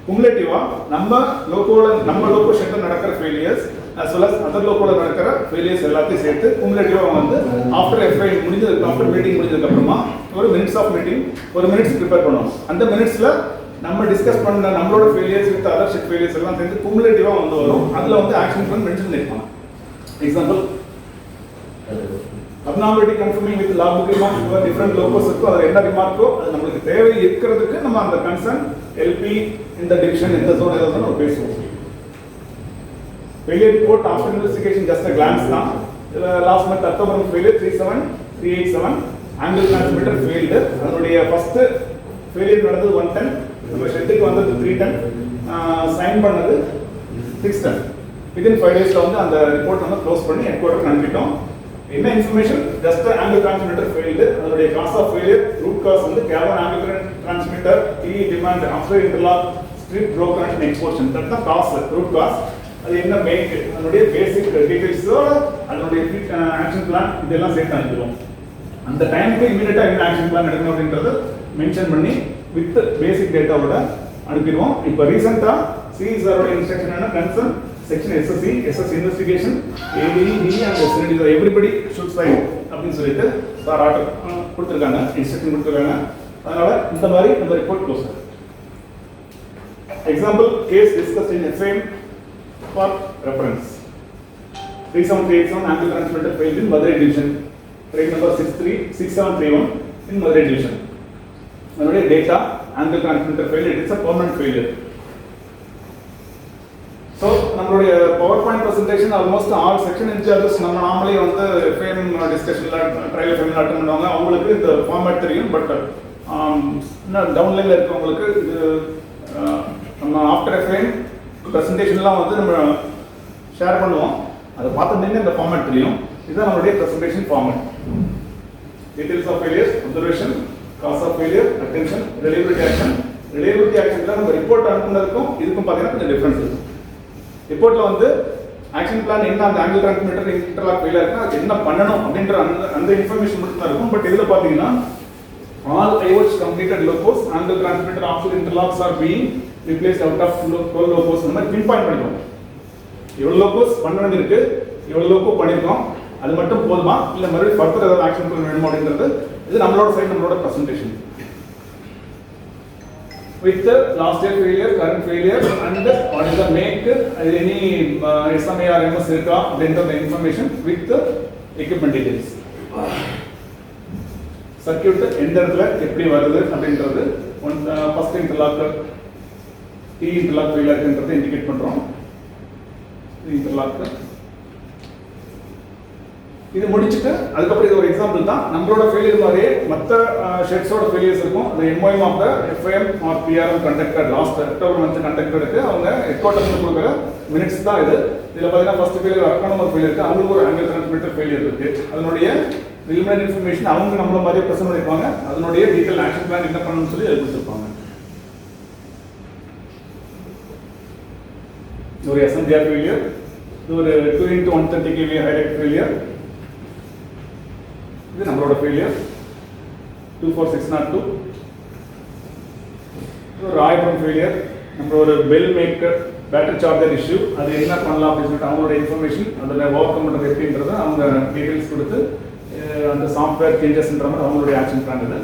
Cumulative நம்ம loco ஷெட்ல நடக்கிற failures as well as other லோகோல நடக்கிற ஃபெயிலியர்ஸ் எல்லாத்தையும் சேர்த்து குமுலேட்டிவா வந்து ஆஃப்டர் எஃப்ஐ முடிஞ்சதுக்கு ஆஃப்டர் மீட்டிங் முடிஞ்சதுக்கு அப்புறமா ஒரு மினிட்ஸ் ஆஃப் மீட்டிங் ஒரு மினிட்ஸ் ப்ரிப்பேர் பண்ணுவோம். அந்த மினிட்ஸ்ல நம்ம டிஸ்கஸ் பண்ண நம்மளோட failures with other shed failures எல்லாம் சேர்ந்து குமுலேட்டிவா வந்து வரும். அதுல வந்து ஆக்ஷன் பிளான் மென்ஷன் பண்ணிருப்பாங்க. Example, abnormality confirming with logbook remark for different logos இருக்கு. அது என்ன ரிமார்க்கோ அது நமக்கு தேவை இருக்கிறதுக்கு நம்ம அந்த கன்சர்ன் எல்பி இந்த டிவிஷன் இந்த ஜோன் ஏதாவது நம்ம பேசுவோம். Failure report after investigation just a glance தான். Last month October failure 37387 angle transmitter failed. அதனுடைய ஃபர்ஸ்ட் ஃபெயிலியர் நடந்தது 110, நம்ம ஷெட்டுக்கு வந்தது 310, சைன் பண்ணது 610. வித்தின் 5 daysல வந்து அந்த ரிப்போர்ட் நம்ம க்ளோஸ் பண்ணி ஹெட் குவார்ட்டருக்கு அனுப்பிட்டோம். என்ன information? Just angle transmitter failed. அதனுடைய cause of failure root cause வந்து கேபன் angle transmitter D demand after interlock strip broken and exposure. That தான் காஸ், ரூட் காஸ். அது என்ன மேக், அதனுடைய பேசிக் டீடைல்ஸோட அதனுடைய ஆக்ஷன் பிளான் இதெல்லாம் சேர்த்து அனுப்பிடுவோம். அந்த டைமுக்கு இமீடியட்டா என்ன ஆக்ஷன் பிளான் எடுக்கணும் அப்படின்றத மென்ஷன் பண்ணி வித் பேசிக் டேட்டாவோட அனுப்பிடுவோம். இப்போ ரீசெண்டா சிஇ சாரோட இன்ஸ்ட்ரக்ஷன் என்ன, concern section SSC, SS investigation, ADE, DE and SND, everybody should sign அப்படின்னு சொல்லிட்டு சார் ஆர்டர் கொடுத்துருக்காங்க, இன்ஸ்ட்ரக்ஷன் கொடுத்துருக்காங்க. அதனால இந்த மாதிரி நம்ம report close. Example case discussed in FAM for reference. 3737 angle transmitter failed in Madurai division. Train number 6731 in Madurai division. அதனுடைய data angle transmitter failed, it is a permanent failure. So நம்மளுடைய PowerPoint presentation almost all section incharges நம்ம normally வந்து FAM டிஸ்கஷன்ல trial FAM attend பண்ணுவாங்க, அவங்களுக்கு இந்த format தெரியும். But டவுன்லைன்ல இருக்கவங்களுக்கு இது நம்ம ஆஃப்டர் FAM பிரசன்டேஷன்லாம் வந்து நம்ம ஷேர் பண்ணுவோம், அதை பார்த்துட்டீங்கன்னா இந்த ஃபார்மேட் தெரியும். இதுதான் நம்மளுடைய presentation format. Details of failures, observation, cause of failure, attention, reliability action. Reliability ஆக்ஷன்ல நம்ம ரிப்போர்ட் அனுப்புனதுக்கும் இதுக்கும் பார்த்தீங்கன்னா கொஞ்சம் டிஃபரன்ஸ் இருக்கு. ரிப்போர்ட்ல வந்து ஆக்ஷன் பிளான் என்ன, அந்த ஆங்கிள் டிரான்ஸ்மிட்டர் இன்டர்லாக் ஃபெயிலியர் இருக்குன்னா அது என்ன பண்ணணும் அப்படின்ற அந்த இன்ஃபர்மேஷன் மட்டும் தான் இருக்கும். பட் இதில் பார்த்தீங்கன்னா all IOTs completed locos, angle transmitter offset interlocks are being replaced out of 12 locos. நம்ம பின் பாயிண்ட் பண்ணிடுவோம், எவ்வளவு லோகோஸ் பண்ண வேண்டியிருக்கு, எவ்வளவு லோகோ பண்ணியிருக்கோம், அது மட்டும் போதுமா இல்லை மறுபடியும் ஃபர்தர் ஏதாவது ஆக்ஷன் பிளான் வேணுமா அப்படின்றது இது நம்மளோட சைடு, நம்மளோட presentation. With the last year failure, current failure and what is the make, any SMA or MS இருக்கா அப்படின்ற information with the equipment details. Circuit எந்த இடத்துல எப்படி வருது அப்படின்றது first interlock T interlock failure இருக்குன்றதை இண்டிகேட் பண்றோம். இன்டர்லாக் இது முடிச்சிட்டு அதுக்கப்புறம் இது ஒரு எக்ஸாம்பிள் தான். நம்மளோட ஃபெயிலியர் மாதிரியே மற்ற ஷெட்ஸோட ஃபெயிலியர்ஸ் இருக்கும். அந்த MOM of the FAM or PRM conductor last October month கண்டக்டருக்கு அவங்க ஹெட்குவார்ட்டர்ஸ்ல கொடுக்குற மினிட்ஸ் தான் இது. இதில் பார்த்தீங்கன்னா ஃபர்ஸ்ட் ஃபெயிலியர் அக்கானமர் ஃபெயிலியர் இருக்கு, அவங்களுக்கு ஒரு ஆங்கிள் டிரான்ஸ்மிட்டர் ஃபெயிலியர் இருக்கு. அதனுடைய ரிலிமினரி இன்ஃபர்மேஷன் அவங்க நம்மள மாதிரியே ப்ரெசென்ட் பண்ணிருப்பாங்க. அதனுடைய டீடைல் ஆக்ஷன் பிளான் என்ன பண்ணணும்னு சொல்லி கொடுத்துருப்பாங்க. ஒரு SMDR ஃபெயிலியர், இது ஒரு 2x130 kV ஹைலைட் ஃபெயிலியர், இது நம்மளோட ஃபெயிலியர் 24602. ஒரு ராயபுரம் ஃபெயிலியர், நம்ம ஒரு bell maker battery charger issue, அது என்ன பண்ணலாம் அப்படின்னு சொல்லிட்டு அவங்களோட இன்ஃபர்மேஷன் அதில் ஓவர் கம் பண்ணுறது எப்படின்றத அவங்க டீடைல்ஸ் கொடுத்து அந்த சாஃப்ட்வேர் சேஞ்சஸ்ன்ற மாதிரி அவங்களுடைய ஆக்ஷன் பிளான் இது.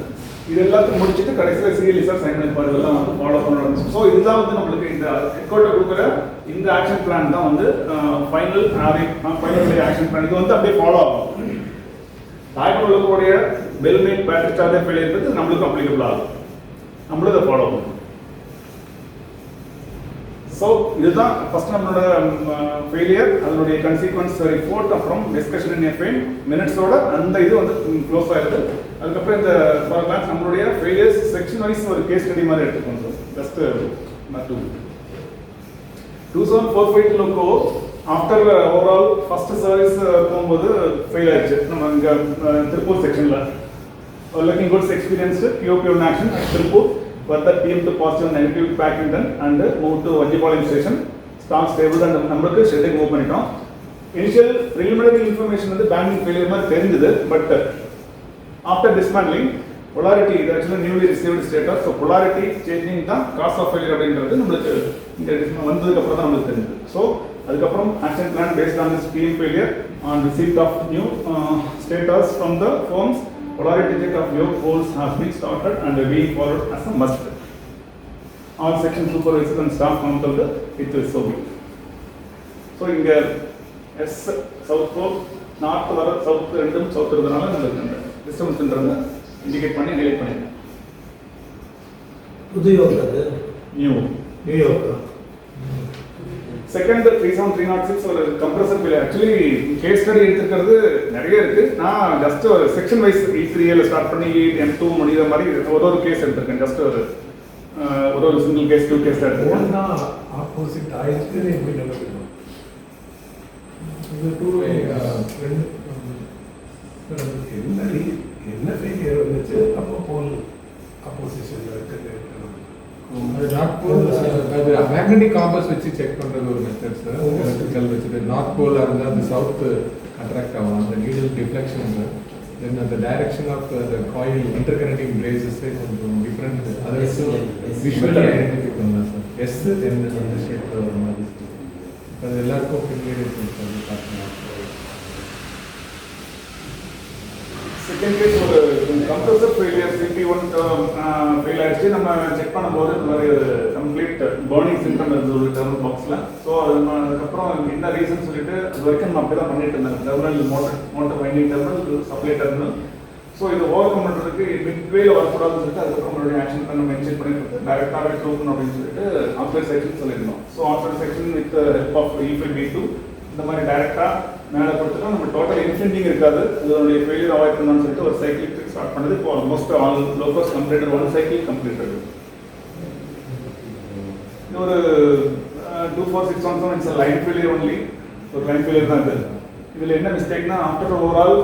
இது எல்லாத்தையும் முடிச்சுட்டு கடைசியில் சீரியஸாக சைன் பண்ணிப்பாரு, இதெல்லாம் வந்து ஃபாலோ பண்ணணும். ஸோ இதுதான் வந்து நம்மளுக்கு இந்த ஹெட்குவார்ட்டர் கொடுக்குற இந்த ஆக்ஷன் பிளான் தான் வந்து ஃபைனல் ஆக்ஷன் பிளான். இது வந்து அப்படியே ஃபாலோ ஆகும். தாய்மொழிகளுடைய BEL make battery charger failure நம்மளுக்கும் அப்ளிகபிள் ஆகும், நம்மளும் இதை ஃபாலோ பண்ணுவோம். ஸோ இதுதான் ஃபர்ஸ்ட் நம்மளோட ஃபெயிலியர், அதனுடைய கன்சிக்வன்ஸ் ரிப்போர்ட், அப்புறம் டிஸ்கஷன் இன் FAM மினிட்ஸோட அந்த இது வந்து க்ளோஸ் ஆயிடுது. அதுக்கப்புறம் இந்த ஃபார் கிளாஸ் நம்மளுடைய ஃபெயிலியர்ஸ் செக்ஷன் வைஸ் ஒரு கேஸ் ஸ்டடி மாதிரி எடுத்துக்கணும். Just 2045 loco after overall first service போகும்போது ஃபெயில் ஆயிடுச்சு. நம்ம இங்கே திருப்பூர் செக்ஷனில் looking goods experienced POP on action at Tiruppur, further PM to positive negative packing done and move to Vajjipalayam station, stock stable and நம்மளுக்கு ஷெட்டுக்கு move பண்ணிட்டோம். Initial preliminary information வந்து banking failure மாதிரி தெரிஞ்சது. பட் ஆஃப்டர் டிஸ்மேண்ட்லிங் polarity, இது ஆக்சுவலாக newly received status. So polarity changing தான் cos of failure அப்படின்றது நம்மளுக்கு இந்த வந்ததுக்கு அப்புறம் தான் நம்மளுக்கு தெரிஞ்சது. ஸோ அதுக்கப்புறம் action plan based on this PM failure on receipt of new status from the firms, polarity check of yoke poles has been started and being followed as a must. All section supervisors and staff council it will so be. So இங்க S south pole north வர south ரெண்டும் south இருக்கறனால நமக்கு இந்த டிஸ்டன்ஸ்ன்றத indicate பண்ணி highlight பண்ணிருக்கேன். புது yoke அது நியூ யோக். செகண்ட் 37306 ஒரு compressor failure. Actually case study எடுத்துக்கிறது நிறைய இருக்கு. நான் ஜஸ்ட் ஒரு செக்ஷன் வைஸ் E3 ஸ்டார்ட் பண்ணி M2 முடிகிற மாதிரி ஒரு கேஸ் எடுத்திருக்கேன். ஜஸ்ட் ஒரு சிங்கிள் கேஸ் 2 கேஸ் எடுத்திருக்கேன். ஆப்போசிட் ஆயிடுச்சு எப்படி நடக்கும் இது டூ என்ன ஃபெயிலியர் வந்துச்சு அப்போ போல் ஆப்போசிஷன்ல இருக்குது. அது நார்த் போல் அது மேக்னெட்டிக் காம்பஸ் வச்சு செக் பண்றது ஒரு மெத்தட் சார். எலக்ட்ரிக்கல் வச்சுட்டு நார்த் போலா இருந்தா அந்த சவுத் அட்ராக்ட் ஆகும், அந்த நீடல் டிஃப்ளெக்ஷன். தென் அந்த direction of the coil interconnecting braces கொஞ்சம் டிஃப்ரெண்ட். அதை விஷுவலி ஐடென்டிஃபை பண்ணலாம் சார். எஸ் தென் அந்த ஷேப்ல வர மாதிரி அது எல்லாருக்கும் ஃபெமிலியர் பண்ணி பார்க்கலாம். செகண்ட் கேஸ் ஒரு கம்ப்ரஸர் ஃபெயிலியர் CP1 ஃபெயில் ஆயிடுச்சு. நம்ம செக் பண்ணும்போது இந்த மாதிரி கம்ப்ளீட் பர்னிங் சிம்டம் இருந்தது ஒரு டெர்மினல் பாக்ஸில். ஸோ அதுக்கப்புறம் என்ன ரீசன் சொல்லிட்டு அது வரைக்கும் நம்ம அப்படி தான் பண்ணிட்டு இருந்தாங்க. Terminal motor winding terminal supply terminal. So இது ஓவர் கம் பண்ணுறதுக்கு மிட்வேல வரக்கூடாதுன்னு சொல்லிட்டு அதுக்கப்புறம் நம்மளுடைய ஆக்ஷன் பண்ண மென்ஷன் பண்ணிட்டு டேரக்டாகவே ட்ரூக்கணும் அப்படின்னு சொல்லிட்டு ஆஃப்டர் செக்ஷன் சொல்லியிருந்தோம். So after section with help of E5B2 இந்த மாதிரி டேரக்டாக மேலே கொடுத்துட்டா நம்ம டோட்டல் இன்ஃபினிட்டிங் இருக்காது. இதனுடைய ஃபெயிலியர் அவாய்ட் பண்ணணும்னு சொல்லிட்டு ஒரு சைக்கிள் ட்ரிக் ஸ்டார்ட் பண்ணது. இப்போ almost all locos completed, 1 cycle completed. இது ஒரு 2461 இட்ஸ் லைன் ஃபெயிலியர் ஒன்லி. ஒரு லைன் ஃபெயிலியர் தான் இது. இதில் என்ன மிஸ்டேக்னா ஆஃப்டர் ஓவரால்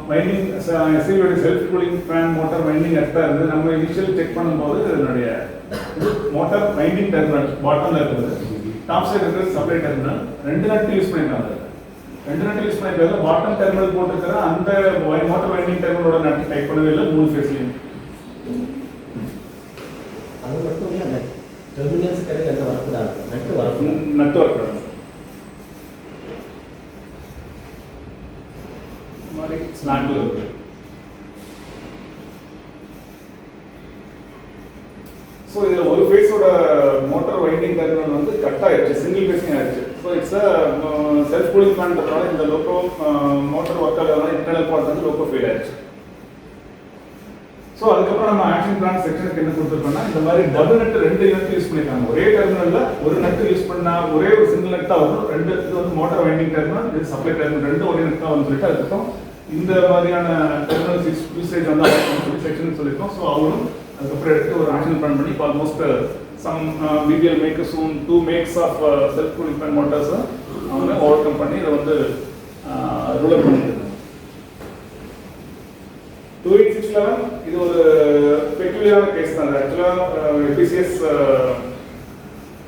வைண்டிங் எஸ்ஐயோட self cooling fan motor winding extra இருந்து நம்ம இனிஷியல் செக் பண்ணும்போது இதனுடைய மோட்டார் வைண்டிங் டெர்மினல் பாட்டமில் இருக்குது. டாப் சைடு இருக்கிறது சப்ளை டெர்மினல். 2 நட்டு யூஸ் பண்ணியிருக்காங்க. 2 நட்டு யூஸ் பண்ணியிருக்காங்க. பாட்டம் டெர்மினல் போட்டுருக்கிற அந்த மோட்டார் வைண்டிங் டெர்மினலோட நட்டு டைப் பண்ணவே இல்லை 3 ஃபேஸ்லையும். அது மட்டும் இல்லை, அந்த டெர்மினல்ஸ் கிடையாது, நட்டு வரக்கூடாது. நட்டு வரக்கூடாது. மாதிரி ஸ்லாங்கில் இருக்கு. ஸோ இதில் ஒரு ஃபேஸோட மோட்டார் வைண்டிங் டெர்மினல் வந்து கட் ஆயிடுச்சு, சிங்கிள் ஃபேஸிங் ஆயிடுச்சு. ஸோ இட்ஸ் செல்ஃப் கூலிங் ஃபேன்றதுனால இந்த லோக்கோ மோட்டர் ஒர்க் ஆகிறதுனால இன்டர்னல் பார்ட் வந்து லோக்கோ ஃபெயில் ஆயிடுச்சு. ஸோ அதுக்கப்புறம் நம்ம ஆக்ஷன் பிளான் செக்ஷனுக்கு என்ன கொடுத்துருக்கோம்னா இந்த மாதிரி டபுள் நட்டு 2 நட்டு யூஸ் பண்ணியிருக்காங்க. ஒரே டெர்மினல்ல ஒரு நட்டு யூஸ் பண்ணா ஒரே ஒரு சிங்கிள் நட்டு தான் வரும். 2 இது வந்து மோட்டார் வைண்டிங் டெர்மினல், இது சப்ளை டெர்மினல், 2 ஒரே நட்டு தான் வந்து சொல்லிட்டு அதுக்கப்புறம் இந்த மாதிரியான டெர்மினல் யூசேஜ் வந்து சொல்லி செக்ஷன் சொல்லியிருக்கோம். ஸோ அவங்களும் அதுக்கப்புறம் எடுத்து ஒரு ஆக்ஷன் பிளான் பண்ணி almost some BBL makers 2 makes of self cooling fan motors அவங்க ஓவர் கம் பண்ணி இதை வந்து ரூல் அவுட் பண்ணியிருக்காங்க. 2867 இது ஒரு பெக்யூலியரான கேஸ் தான். ஆக்சுவலாக FPCS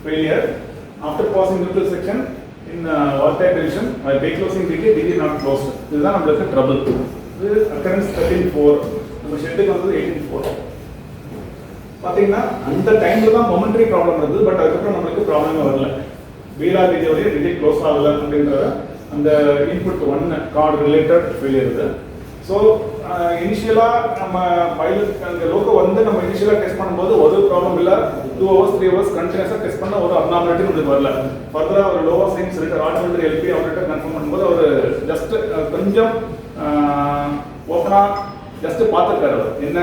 failure after passing neutral section in water division by closing DG not closed. இதுதான் நம்மளுக்கு ட்ரபிள். இது occurrence 13/4, நம்ம ஷெட்டுக்கு வந்து 18/4. பார்த்தீங்கன்னா அந்த டைம்ல தான் மொமெண்டரி ப்ராப்ளம் இருந்தது. பட் அதுக்கப்புறம் நம்மளுக்கு ப்ராப்ளமே வரல. BLR டிஜி க்ளோஸ் ஆகல அப்படின்றத அந்த இன்புட் 1 கார்டு ரிலேட்டட் ஃபெயிலியர் இது. ஸோ இனிஷியலாக நம்ம பைலட் அந்த லோக்கோ வந்து நம்ம இனிஷியலாக டெஸ்ட் பண்ணும்போது ஒரு ப்ராப்ளம் இல்லை. 2 hours 3 hours கண்டினியூஸாக டெஸ்ட் பண்ண ஒரு அப்நார்மாலிட்டி நம்மளுக்கு வரல. ஃபர்தராக ஒரு லோவா சைன் சொல்லிட்டு ஆட்டோமேட்டிக் எல்பி அவர்கிட்ட கன்ஃபார்ம் பண்ணும்போது அவர் ஜஸ்ட் கொஞ்சம் ஓப்பனாக ஜஸ்ட் பார்த்துருக்காரு. அவர் என்ன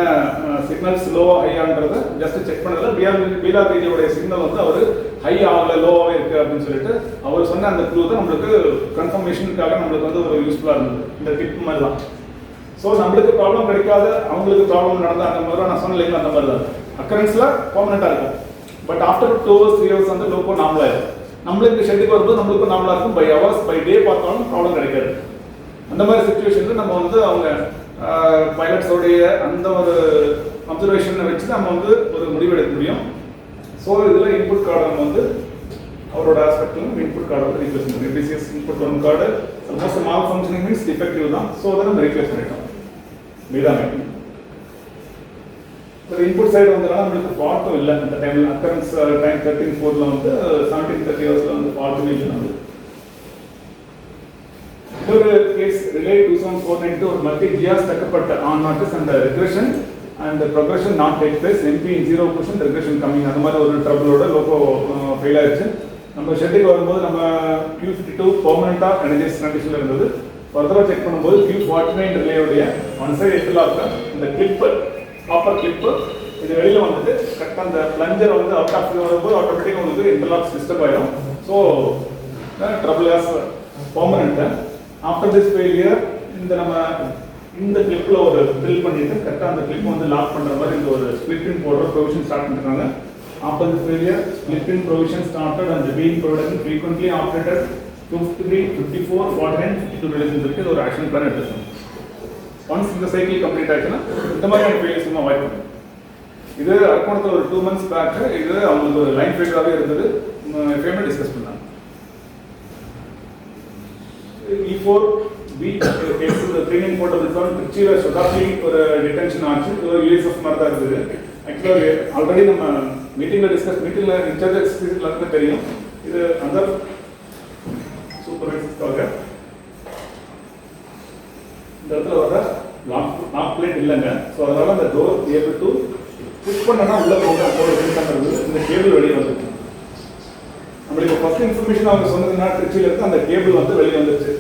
சிக்னல்ஸ் லோவா ஹையான்றதை ஜஸ்ட் செக் பண்ணதில் BLR சிக்னல் வந்து அவர் ஹை ஆகல லோவாகவே இருக்குது அப்படின்னு சொல்லிட்டு அவர் சொன்ன அந்த க்ளூ தான் நம்மளுக்கு கன்ஃபர்மேஷனுக்காக நம்மளுக்கு வந்து ஒரு யூஸ்ஃபுல்லாக இருந்தது. இந்த டிப் மாதிரி தான். ஸோ நம்மளுக்கு ப்ராப்ளம் கிடைக்காது, அவங்களுக்கு ப்ராப்ளம் நடந்தால் அந்த மாதிரி நான் சொன்ன லைன் அந்த மாதிரி தான் அக்கரன்ஸில் பர்மனெண்ட்டாக இருக்கும். பட் ஆஃப்டர் 2 hours 3 hours வந்து லோக்கோ நார்மலாக இருக்கும். நம்மளுக்கு ஷெட்டுக்கு வரும்போது நம்மளுக்கும் நார்மலாக இருக்கும். பை ஹவர்ஸ் பை டே பார்த்தாலும் ப்ராப்ளம் கிடைக்காது. அந்த மாதிரி சுச்சுவேஷனில் நம்ம வந்து அவங்க பைலட்ஸோடைய அந்த ஒரு அப்சர்வேஷனை வச்சு நம்ம வந்து ஒரு முடிவு எடுக்க முடியும். ஸோ இதில் இன்புட் கார்டு நம்ம வந்து அவரோட ஆஸ்பெக்ட்லும் இன்புட் கார்டு வந்து ரீப்ளேஸ் பண்ணுவோம். FPCS input 1 card almost mall functioning means defective தான். ஸோ அதை நம்ம ரீப்ளேஸ் பண்ணிட்டோம். இதுதான் ஒரு இன்புட் சைடு வந்ததுனால நம்மளுக்கு ஃபால்ட்டும் இல்லை. அந்த டைமில் அக்கரன்ஸ் டைம் 13/4 வந்து 17:30 hours வந்து ஃபால்ட்டுமே இல்லை. வந்து இன்னொரு கேஸ் ரிலே 2749 ஒரு மல்டி ஜியாஸ் தக்கப்பட்ட ஆன் நாட்டிஸ் அந்த regression and progression not take place MP 0% regression coming அந்த மாதிரி ஒரு ட்ரபிளோட லோக்கோ ஃபெயில் ஆயிடுச்சு. நம்ம ஷெட்டுக்கு வரும்போது நம்ம Q52 பர்மனெண்ட்டாக எனர்ஜைஸ் கண்டிஷனில் இருந்தது. ஃபர்தராக செக் பண்ணும்போது Q49 ரிலேயோடைய ஒன் சைடு எட்டிலாக இந்த கிளிப்பு காப்பர் கிளிப்பு இது வெளியில் வந்துட்டு கரெக்டாக அந்த பிளஞ்சர் வந்து அவுட் ஆஃப் வரும்போது ஆட்டோமேட்டிக்காக உங்களுக்கு இன்டர்லாக் சிஸ்டம் ஆயிடும். So trouble as permanent. After this failure இந்த நம்ம இந்த கிளிப்பில் ஒரு ட்ரில் பண்ணிட்டு கரெக்டாக அந்த கிளிப் வந்து லாக் பண்ணுற மாதிரி இந்த ஒரு ஸ்பிளிட்டின் போடுற ப்ரொவிஷன் ஸ்டார்ட் பண்ணிருக்காங்க. After this failure, split-in provision started and being provided frequently operated 53, 54, 49, 52 relations ஒரு ஆக்ஷன் பிளான் எடுத்துக்கணும். ஒன்ஸ் இந்த சைக்கிள் கம்ப்ளீட் ஆச்சுன்னா இந்த மாதிரியான ஃபெயிலியர்ஸ் நம்ம அவாய்ட் பண்ணணும். இது அரக்கோணத்தில் ஒரு 2 months பேக் இது அவங்களுக்கு ஒரு லைன் ஃபெயிலியராகவே இருந்தது. எப்பயுமே டிஸ்கஸ் பண்ணாங்க. E4 பி கேஸ் ட்ரைனிங் போட்டது திருச்சியில் சொதாப்லி ஒரு டிடென்ஷன் ஆச்சு, ஒரு யூஎஸ்எஃப் மாதிரி தான் இருக்குது. ஆக்சுவலாக ஆல்ரெடி நம்ம மீட்டிங்கில் இன்சார்ஜ் எல்லாருக்கும் தெரியும். இது அதர் சூப்பர்வைசர்ஸ்க்காக இந்த இடத்துல வர லாக் பிளேட் இல்லைங்க. ஸோ அதனால அந்த டோர் ஏபிள் டு புஷ் பண்ணனா உள்ள போகிறது இந்த கேபிள் வெளியே வந்துருக்கு. நம்மளுக்கு ஃபர்ஸ்ட் இன்ஃபர்மேஷன் அவங்க சொன்னதுன்னா திருச்சியில் இருந்து அந்த கேபிள் வந்து வெளியே வந்துருச்சு.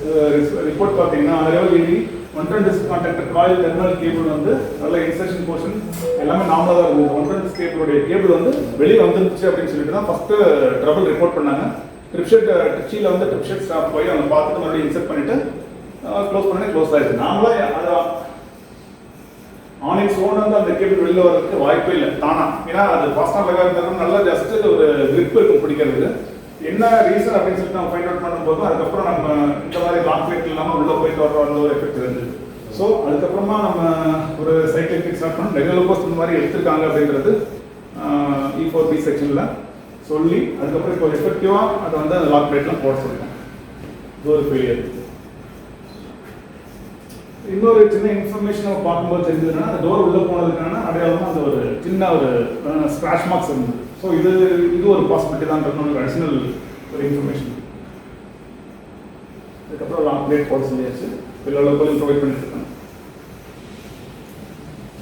ரிப்போர்ட் பார்த்தீங்கன்னா அதில் 110 டிஸ்கான்டாக்டர் காயில் டெர்மினல் கேபிள் வந்து நல்ல இன்சர்ஷன் போர்ஷன் எல்லாமே நார்மலாக தான் இருந்தது. 110 கேபிளுடைய கேபிள் வந்து வெளியே வந்துருச்சு அப்படின்னு சொல்லிட்டு தான் ஃபர்ஸ்ட் ட்ரபிள் ரிப்போர்ட் பண்ணாங்க. திருச்சியில் வந்து ட்ரிப்ஷெட் ஸ்டாஃப் போய் அவங்க பார்த்துட்டு மறுபடியும் இன்சர்ட் பண்ணிட்டு க்ளோஸ் பண்ணி க்ளோஸ் ஆயிடுச்சு. நாமளாக அதை ஆன் இட்ஸ் ஓன் வந்து அந்த கேபிள் வெளியில் வர்றதுக்கு வாய்ப்பே இல்லை தானா. ஏன்னா அது ஃபாஸ்டாக இருந்தாலும் நல்லா ஜஸ்ட் ஒரு கிரிப் இருக்கும் பிடிக்கிறது. என்ன ரீசன் அப்படின்னு சொல்லிட்டு நம்ம ஃபைண்ட் அவுட் பண்ணும்போது அதுக்கப்புறம் நம்ம இந்த மாதிரி லாக் பிளேட் இல்லாமல் உள்ளே போயிட்டு வர ஒரு எஃபெக்ட் இருந்தது. ஸோ அதுக்கப்புறமா நம்ம ஒரு சைக்கிள் ஃபிக்ஸ் ஸ்டார்ட் பண்ணி ரெகுலர் போஸ்ட் இந்த மாதிரி எடுத்திருக்காங்க அப்படின்றது E4B செக்ஷனில் சொல்லி அதுக்கப்புறம் இப்போ எஃபெக்டிவாக அதை வந்து அந்த லாக் பிளேட்லாம் போட சொல்லிட்டேன். இது ஒரு ஃபெயிலியர். இன்னொரு சின்ன இன்ஃபர்மேஷன் நம்ம பார்க்கும்போது தெரிஞ்சதுன்னா அந்த டோர் உள்ளே போனதுக்கான அடையாளமாக அந்த ஒரு சின்ன ஒரு ஸ்க்ராட்ச் மார்க்ஸ் இருந்தது. ஸோ இது ஒரு பாசிபிலிட்டி தான் ஒரு அடிஷனல் ஒரு இன்ஃபர்மேஷன். அதுக்கப்புறம் லாக் பிளேட் போட சொல்லியாச்சு, எல்லா லோக்கலையும் ப்ரொவைட் பண்ணிட்டு இருக்காங்க.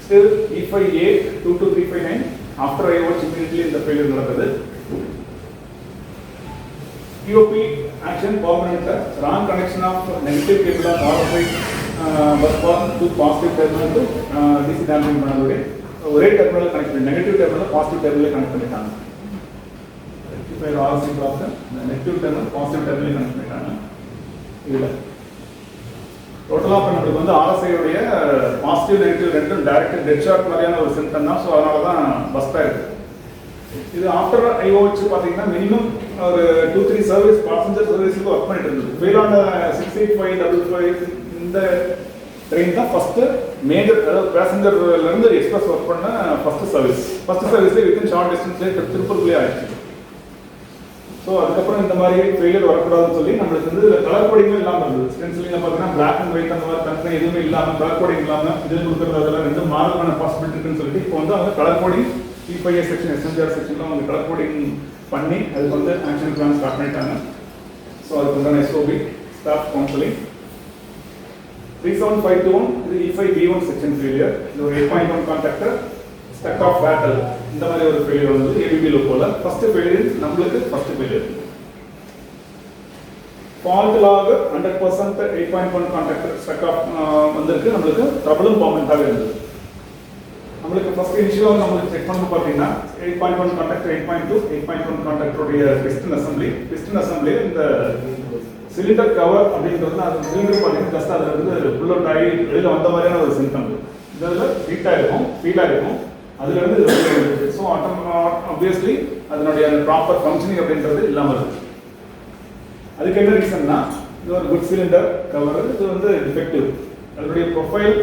Still E5A 22359 after I watch immediately இந்த ஃபெயிலியர் நடக்குது. POP action permanent wrong connection of negative cable of RFI bus bar to positive terminal to DC damping பண்ணதுடைய ஒரே டெர்மினல் கனெக்ட் பண்ணி negative terminal positive terminal connect பண்ணிட்டாங்க. Rectifier RC problem negative terminal positive terminal connect பண்ணிட்டாங்க. இதுல டோட்டலாக இப்போ நம்மளுக்கு வந்து RSI உடைய பாசிட்டிவ் நெகட்டிவ் ரெண்டும் டைரக்ட் டெட் ஷார்ட் மாதிரியான ஒரு சிம்டம் தான். ஸோ அதனால தான் பஸ்ட் ஆயிருக்கு. இது ஆஃப்டர் ஐஓ வச்சு பார்த்தீங்கன்னா மினிமம் ஒரு 2-3 சர்வீஸ் பேசஞ்சர் சர்வீஸுக்கு ஒர்க் பண்ணிட்டு இருந்தது. ஃபெயிலான 68555 இந்த ட்ரெயின் தான் ஃபர்ஸ்ட் மேஜர், அதாவது பேசஞ்சர்லேருந்து எக்ஸ்பிரஸ் ஒர்க் பண்ண ஃபர்ஸ்ட் சர்வீஸ்லேயே வித்தின் ஷார்ட் டிஸ்டன்ஸ்லேயே திருப்பூர்லேயே ஆயிடுச்சு. ஸோ அதுக்கப்புறம் இந்த மாதிரி ஃபெயிலியர் வரக்கூடாதுன்னு சொல்லி நம்மளுக்கு வந்து கலர் கோடிங்கும் இல்லாமல் இருந்தது. ஸ்டென்சிலிங்கில் பார்த்தீங்கன்னா பிளாக் அண்ட் ஒயிட் அந்த மாதிரி தனித்தனி எதுவுமே இல்லாமல் கலர் கோடிங் இல்லாமல் இதில் கொடுக்குறது அதெல்லாம் ரெண்டு மாறுதலான பாசிபிலிட்டி இருக்குன்னு சொல்லிட்டு இப்போ வந்து அவங்க colour coding E5A section SMGR செக்ஷன்லாம் அவங்க கலர் கோடிங் பண்ணி அதுக்கு வந்து ஆக்ஷன் பிளான் ஸ்டார்ட் பண்ணிட்டாங்க. ஸோ அதுக்கு உண்டான SOB ஸ்டாஃப் கவுன்சிலிங் 3751 இது E5B1 செக்ஷன் ஃபெயிலியர். இது ஒரு 8.1 கான்டாக்டர் ஸ்டக் ஆஃப் பேட்டல் இந்த மாதிரி ஒரு ஃபெயிலியர் வந்து ABB லோக்கோல ஃபர்ஸ்ட் ஃபெயிலியர் நம்மளுக்கு first failure. Fault log 100% 8.1 contactor stuck off வந்திருக்கு. நம்மளுக்கு ட்ரபிளும் பர்மனெண்டாகவே இருந்தது. நம்மளுக்கு ஃபர்ஸ்ட் இனிஷியலாக நம்மளுக்கு செக் பண்ணி பார்த்தீங்கன்னா 8.1 கான்டாக்டர் 8.2 8.1 கான்டாக்டருடைய பிஸ்டன் அசம்பிளி இந்த சிலிண்டர் கவர் அப்படின்றது அது சிலிண்டர் பார்த்தீங்கன்னா ஜஸ்ட் அதில் இருந்து புல் அவுட் ஆகி வெளியில் வந்த மாதிரியான ஒரு சிம்டம். இதில் ஃபீலாக இருக்கும் அதுலேருந்து இது. ஸோ ஆப்வியஸ்லி அதனுடைய ப்ராப்பர் ஃபங்க்ஷனிங் அப்படின்றது இல்லாமல் இருக்குது. அதுக்கு என்ன ரீசன்னா இது ஒரு குட் சிலிண்டர் கவர், இது வந்து டிஃபெக்டிவ். அதனுடைய ப்ரொஃபைல்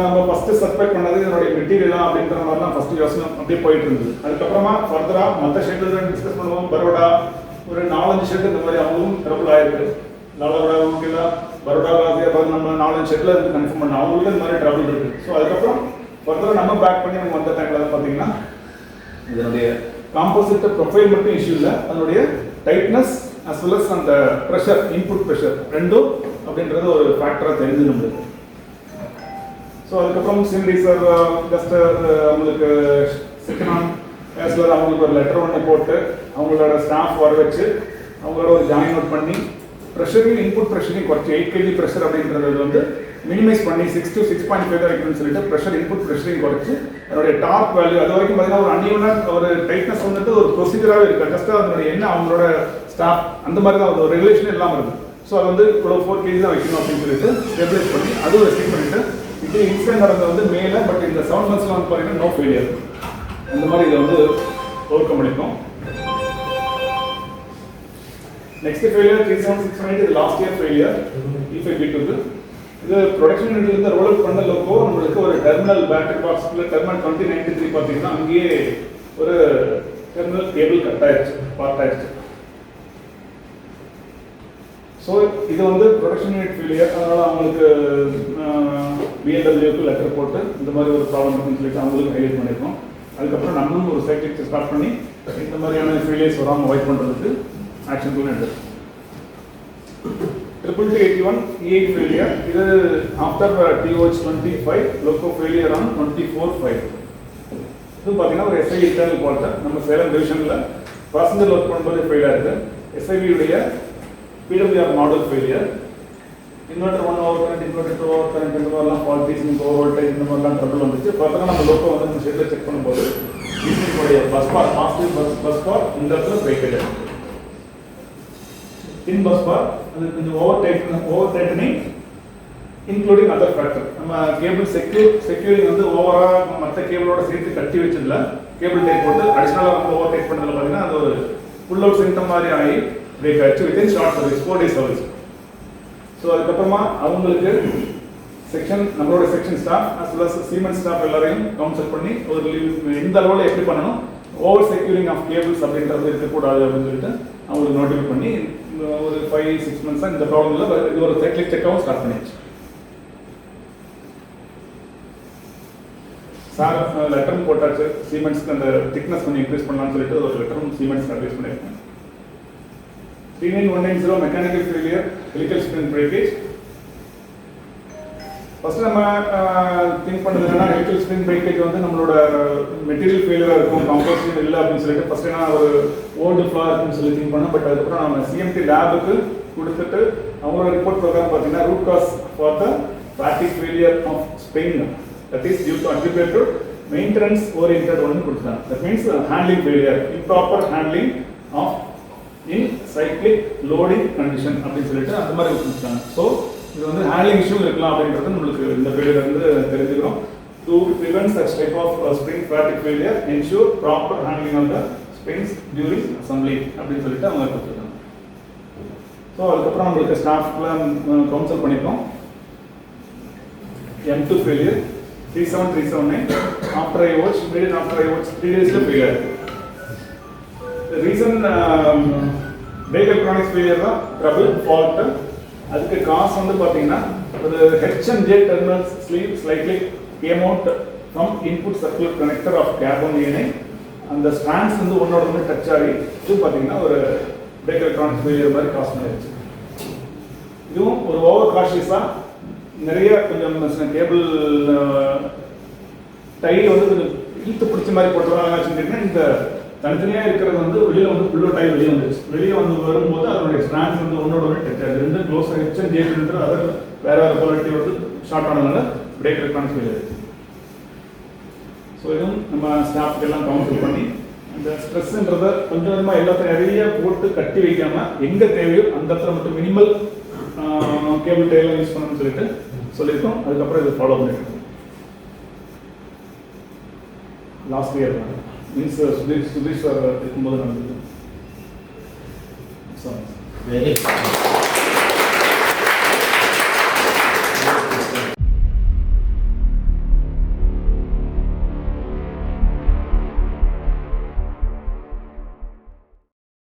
நம்ம ஃபஸ்ட்டு சஸ்பெக்ட் பண்ணது இதனுடைய மெட்டீரியலா அப்படின்ற மாதிரி தான் ஃபஸ்ட்டு யோசனை அப்படியே போயிட்டு இருந்தது. அதுக்கப்புறமா ஃபர்தராக மற்ற ஷெட்டில் டிஸ்கஸ் பண்ணுவோம். பரோடா ஒரு 4-5 ஷெட் இந்த மாதிரி அவங்களும் ட்ரபிள் ஆயிருக்கு. லாலோட பரோடா காசியாபாத் நம்ம 4-5 ஷெட்டில் இருந்து கன்ஃபார்ம் பண்ணோம், அவங்களுக்கு இந்த மாதிரி ட்ரபிள் இருக்குது. ஸோ அதுக்கப்புறம் ஃபர்தராக நம்ம பேக் பண்ணி நம்ம வந்த டைமில் தான் பார்த்தீங்கன்னா இதனுடைய காம்போசிட் ப்ரொஃபைல் மட்டும் இஷ்யூ இல்லை, அதனுடைய டைட்னஸ் அஸ் வெல் அஸ் அந்த ப்ரெஷர் இன்புட் ப்ரெஷர் ரெண்டும் அப்படின்றது ஒரு ஃபேக்டராக தெரிஞ்சு நம்மளுக்கு. ஸோ அதுக்கப்புறம் சிஎம்டி சார் ஜஸ்ட் அவங்களுக்கு செகண்ட் ஆன்ஸ்லர் அவங்களுக்கு ஒரு லெட்டர் ஒன்று போட்டு அவங்களோட ஸ்டாஃப் வர வச்சு அவங்களோட ஒரு ஜாயின் அவுட் பண்ணி ப்ரெஷரையும் இன்புட் ப்ரெஷரையும் குறைச்சி 8 kg ப்ரெஷர் அப்படின்றது வந்து மினிமைஸ் பண்ணி 6 to 6.5 தான் வைக்கணும்னு சொல்லிட்டு ப்ரெஷர் இன்புட் ப்ரெஷரையும் குறைச்சி அதனுடைய டாப் வேல்யூ அது வரைக்கும் பார்த்தீங்கன்னா ஒரு அன்இவனாக ஒரு டைட்னஸ் வந்துட்டு ஒரு ப்ரொசீஜராகவே இருக்குது. ஜஸ்ட் அதனுடைய என்ன அவங்களோட ஸ்டாஃப் அந்த மாதிரி தான் ஒரு ரெகுலேஷன் இல்லாமல் இருக்குது. ஸோ அது வந்து இவ்வளோ 4 kg தான் வைக்கணும் அப்படின்னு சொல்லிட்டு ஸ்டெபிலைஸ் பண்ணி அதுவும் ரெஸ்ட்ரிக்ட் பண்ணிட்டு இது இன்சிடென்ட் நடந்தது வந்து மேலே, பட் இந்த 7 monthsல வந்து பார்த்தீங்கன்னா நோ ஃபெயிலியர் அந்த மாதிரி இதை வந்து ஓவர் கம் பண்ணிருக்கோம். நெக்ஸ்ட் ஃபெயிலியர் 3768 இது லாஸ்ட் இயர் ஃபெயிலியர் E5B2. இது ப்ரொடக்ஷன் யூனிட்லேருந்து ரோல் அவுட் பண்ண லோக்கோ நம்மளுக்கு ஒரு டெர்மினல் பேட்டரி பாக்ஸில் டெர்மினல் 2093 பார்த்தீங்கன்னா அங்கேயே ஒரு டெர்மினல் கேபிள் கட் ஆயிடுச்சு, பார்ட் ஆயிடுச்சு. ஸோ இது வந்து ப்ரொடக்ஷன் யூனிட் ஃபெயிலியர், அதனால் அவங்களுக்கு பிஎல்டபிள்யூக்கு லெட்டர் போட்டு இந்த மாதிரி ஒரு ப்ராப்ளம் இருக்குன்னு சொல்லிட்டு அவங்களுக்கு ஹைலைட் பண்ணியிருக்கோம். அதுக்கப்புறம் நம்மளும் ஒரு சைக்கிள் ஸ்டார்ட் பண்ணி இந்த மாதிரியான ஃபெயிலியர்ஸ் வராமல் அவாய்ட் பண்ணுறதுக்கு ஆக்ஷன் பிளான் எடுத்து 8281 E8 failure. இது after TOH 25 loco failure on 24/5. இது பார்த்தீங்கன்னா ஒரு SI இன்டர்னல் ஃபால்ட். நம்ம சேலம் டிவிஷனில் பேசஞ்சர் ஒர்க் பண்ணும்போது ஃபெயில் ஆகுது. SIB உடைய PWR model failure. Inverter 1 over current, inverter 2 over current, இந்த மாதிரிலாம் ஃபால்ட், டீசிங் ஓவர் வோல்டேஜ் இந்த மாதிரிலாம் ட்ரபிள் வந்துச்சு. பார்த்தா நம்ம லோக்கோ வந்து நம்ம ஷெட்டில் செக் பண்ணும்போது டீசிங்குடைய bus bar, positive bus bar இந்த இடத்துல பிரேக்கேஜ் ஆகிடுது. இன் பஸ் பார் அது கொஞ்சம் over tightening including other factor. நம்ம கேபிள் செக்யூரிங் வந்து ஓவராக மற்ற கேபிளோட சேர்த்து கட்டி வச்சதில்ல, கேபிள் டைப் போட்டு அடிஷ்னலாக வந்து ஓவர் டைப் பண்ணதில் பார்த்தீங்கன்னா அது ஒரு புல் அவுட் சிம்டம் மாதிரி ஆகி பிரேக் ஆகிடுச்சு within short service 4 days service. So அதுக்கப்புறமா அவங்களுக்கு நம்மளோட section staff as well as cement staff எல்லாரையும் கவுன்சில் பண்ணி ஒரு எந்த அளவில் எப்படி பண்ணணும், ஓவர் செக்யூரிங் ஆஃப் கேபிள்ஸ் அப்படின்றது இருக்கக்கூடாது அப்படின்னு சொல்லிட்டு அவங்களுக்கு நோட்டிஃபை பண்ணி ஒரு 5-6 months இந்த ப்ராப்ளம் இல்லை. இது ஒரு சைக்கிளிக் செக்அவும் ஸ்டார்ட் பண்ணிடுச்சு. சார் லெட்டரும் போட்டாச்சு, சீமெண்ட்ஸ்க்கு அந்த திக்னஸ் கொஞ்சம் இன்க்ரீஸ் பண்ணலாம்னு சொல்லிட்டு ஒரு லெட்டரும் சீமெண்ட்ஸ்க்கு அட்வைஸ் பண்ணியிருக்கேன். 39190 mechanical failure, helical spring breakage. First நம்ம திங்க் பண்ணது என்னன்னா ஹெலிக்கல் ஸ்ப்ரிங் பிரேக்கேஜ் வந்து நம்மளோட மெட்டீரியல் ஃபெயிலியராக இருக்கும், காம்போசிஷன் இல்லை அப்படின்னு சொல்லிட்டு ஃபர்ஸ்ட் என்ன ஒரு ஓல்டு ஃப்ளா இருக்குன்னு சொல்லி திங்க் பண்ணோம். பட் அதுக்கப்புறம் நம்ம சிஎம்டி லேபுக்கு கொடுத்துட்டு அவங்களோட ரிப்போர்ட் ப்ரோக்ராம் பார்த்தீங்கன்னா root cause for the fatigue failure of spring that is due to attributed maintenance oriented ஒன்று கொடுத்தாங்க. That means handling failure, improper handling of in cyclic loading condition அப்படின்னு சொல்லிட்டு அந்த மாதிரி கொடுத்தாங்க. ஸோ இது வந்து ஹேண்ட்லிங் இஷ்யூ இருக்கலாம் அப்படின்றது நம்மளுக்கு இந்த ஃபெயிலியர் வந்து தெரிஞ்சுக்கிறோம். To prevent such type of spring fatigue failure ensure proper handling of the springs during assembly அப்படின்னு சொல்லிட்டு அவங்க கொடுத்துருக்காங்க. ஸோ அதுக்கப்புறம் நம்மளுக்கு ஸ்டாஃப்லாம் கவுன்சில் பண்ணியிருக்கோம். M2 failure 37379 after I watch 3 days failure. Reason brake electronics failure தான் ட்ரபிள் ஃபால்ட். அதுக்கு cause வந்து பார்த்தீங்கன்னா ஒரு H&J terminals sleeve slightly came out from input circular connector of கேபன் யூனை. அந்த ஸ்ட்ராண்ட்ஸ் வந்து ஒன்னோட ஒன்று டச் ஆகி இது பார்த்தீங்கன்னா ஒரு பிரேக் எலக்ட்ரானிக்ஸ் ஃபெயிலியர் மாதிரி காசு ஆயிடுச்சு. இதுவும் ஒரு ஓவர் காஷியஸாக நிறைய கொஞ்சம் கேபிள் டை வந்து கொஞ்சம் இழுத்து பிடிச்ச மாதிரி போட்டுருவாங்க வச்சுக்கிட்டிங்கன்னா இந்த தனித்தனியாக இருக்கிறது வந்து வெளியில் வந்து ஃபுல்லோ டை வெளியே வந்துச்சு. வெளியே வந்து வரும்போது அதனுடைய ஸ்ட்ராண்ட்ஸ் வந்து ஒன்னோட ஒன்று டச் ஆகுது. ரெண்டு க்ளோஸ் ஆகிடுச்சு. ஜேபின்ற அதர் வேற வேறு குவாலிட்டி வந்து ஷார்ட் ஆனதுனால பிரேக் எலக்ட்ரானிக்ஸ் ஃபெயிலியர். ஸோ இதுவும் நம்ம ஸ்டாஃப்க்கு எல்லாம் கவுன்சில் பண்ணி அந்த ஸ்ட்ரெஸ்ன்றதை கொஞ்சம் கொஞ்சமாக எல்லாத்தையும் நிறைய போட்டு கட்டி வைக்காமல் எங்கே தேவையோ அந்த இடத்துல மட்டும் மினிமல் கேபிள் டைலாம் யூஸ் பண்ணணும்னு சொல்லியிருக்கோம். அதுக்கப்புறம் இது ஃபாலோ பண்ணியிருக்கோம். லாஸ்ட் இயர் தான் மீன்ஸ் சுதீஷ் சார் இருக்கும்போது நடந்தது. வெரி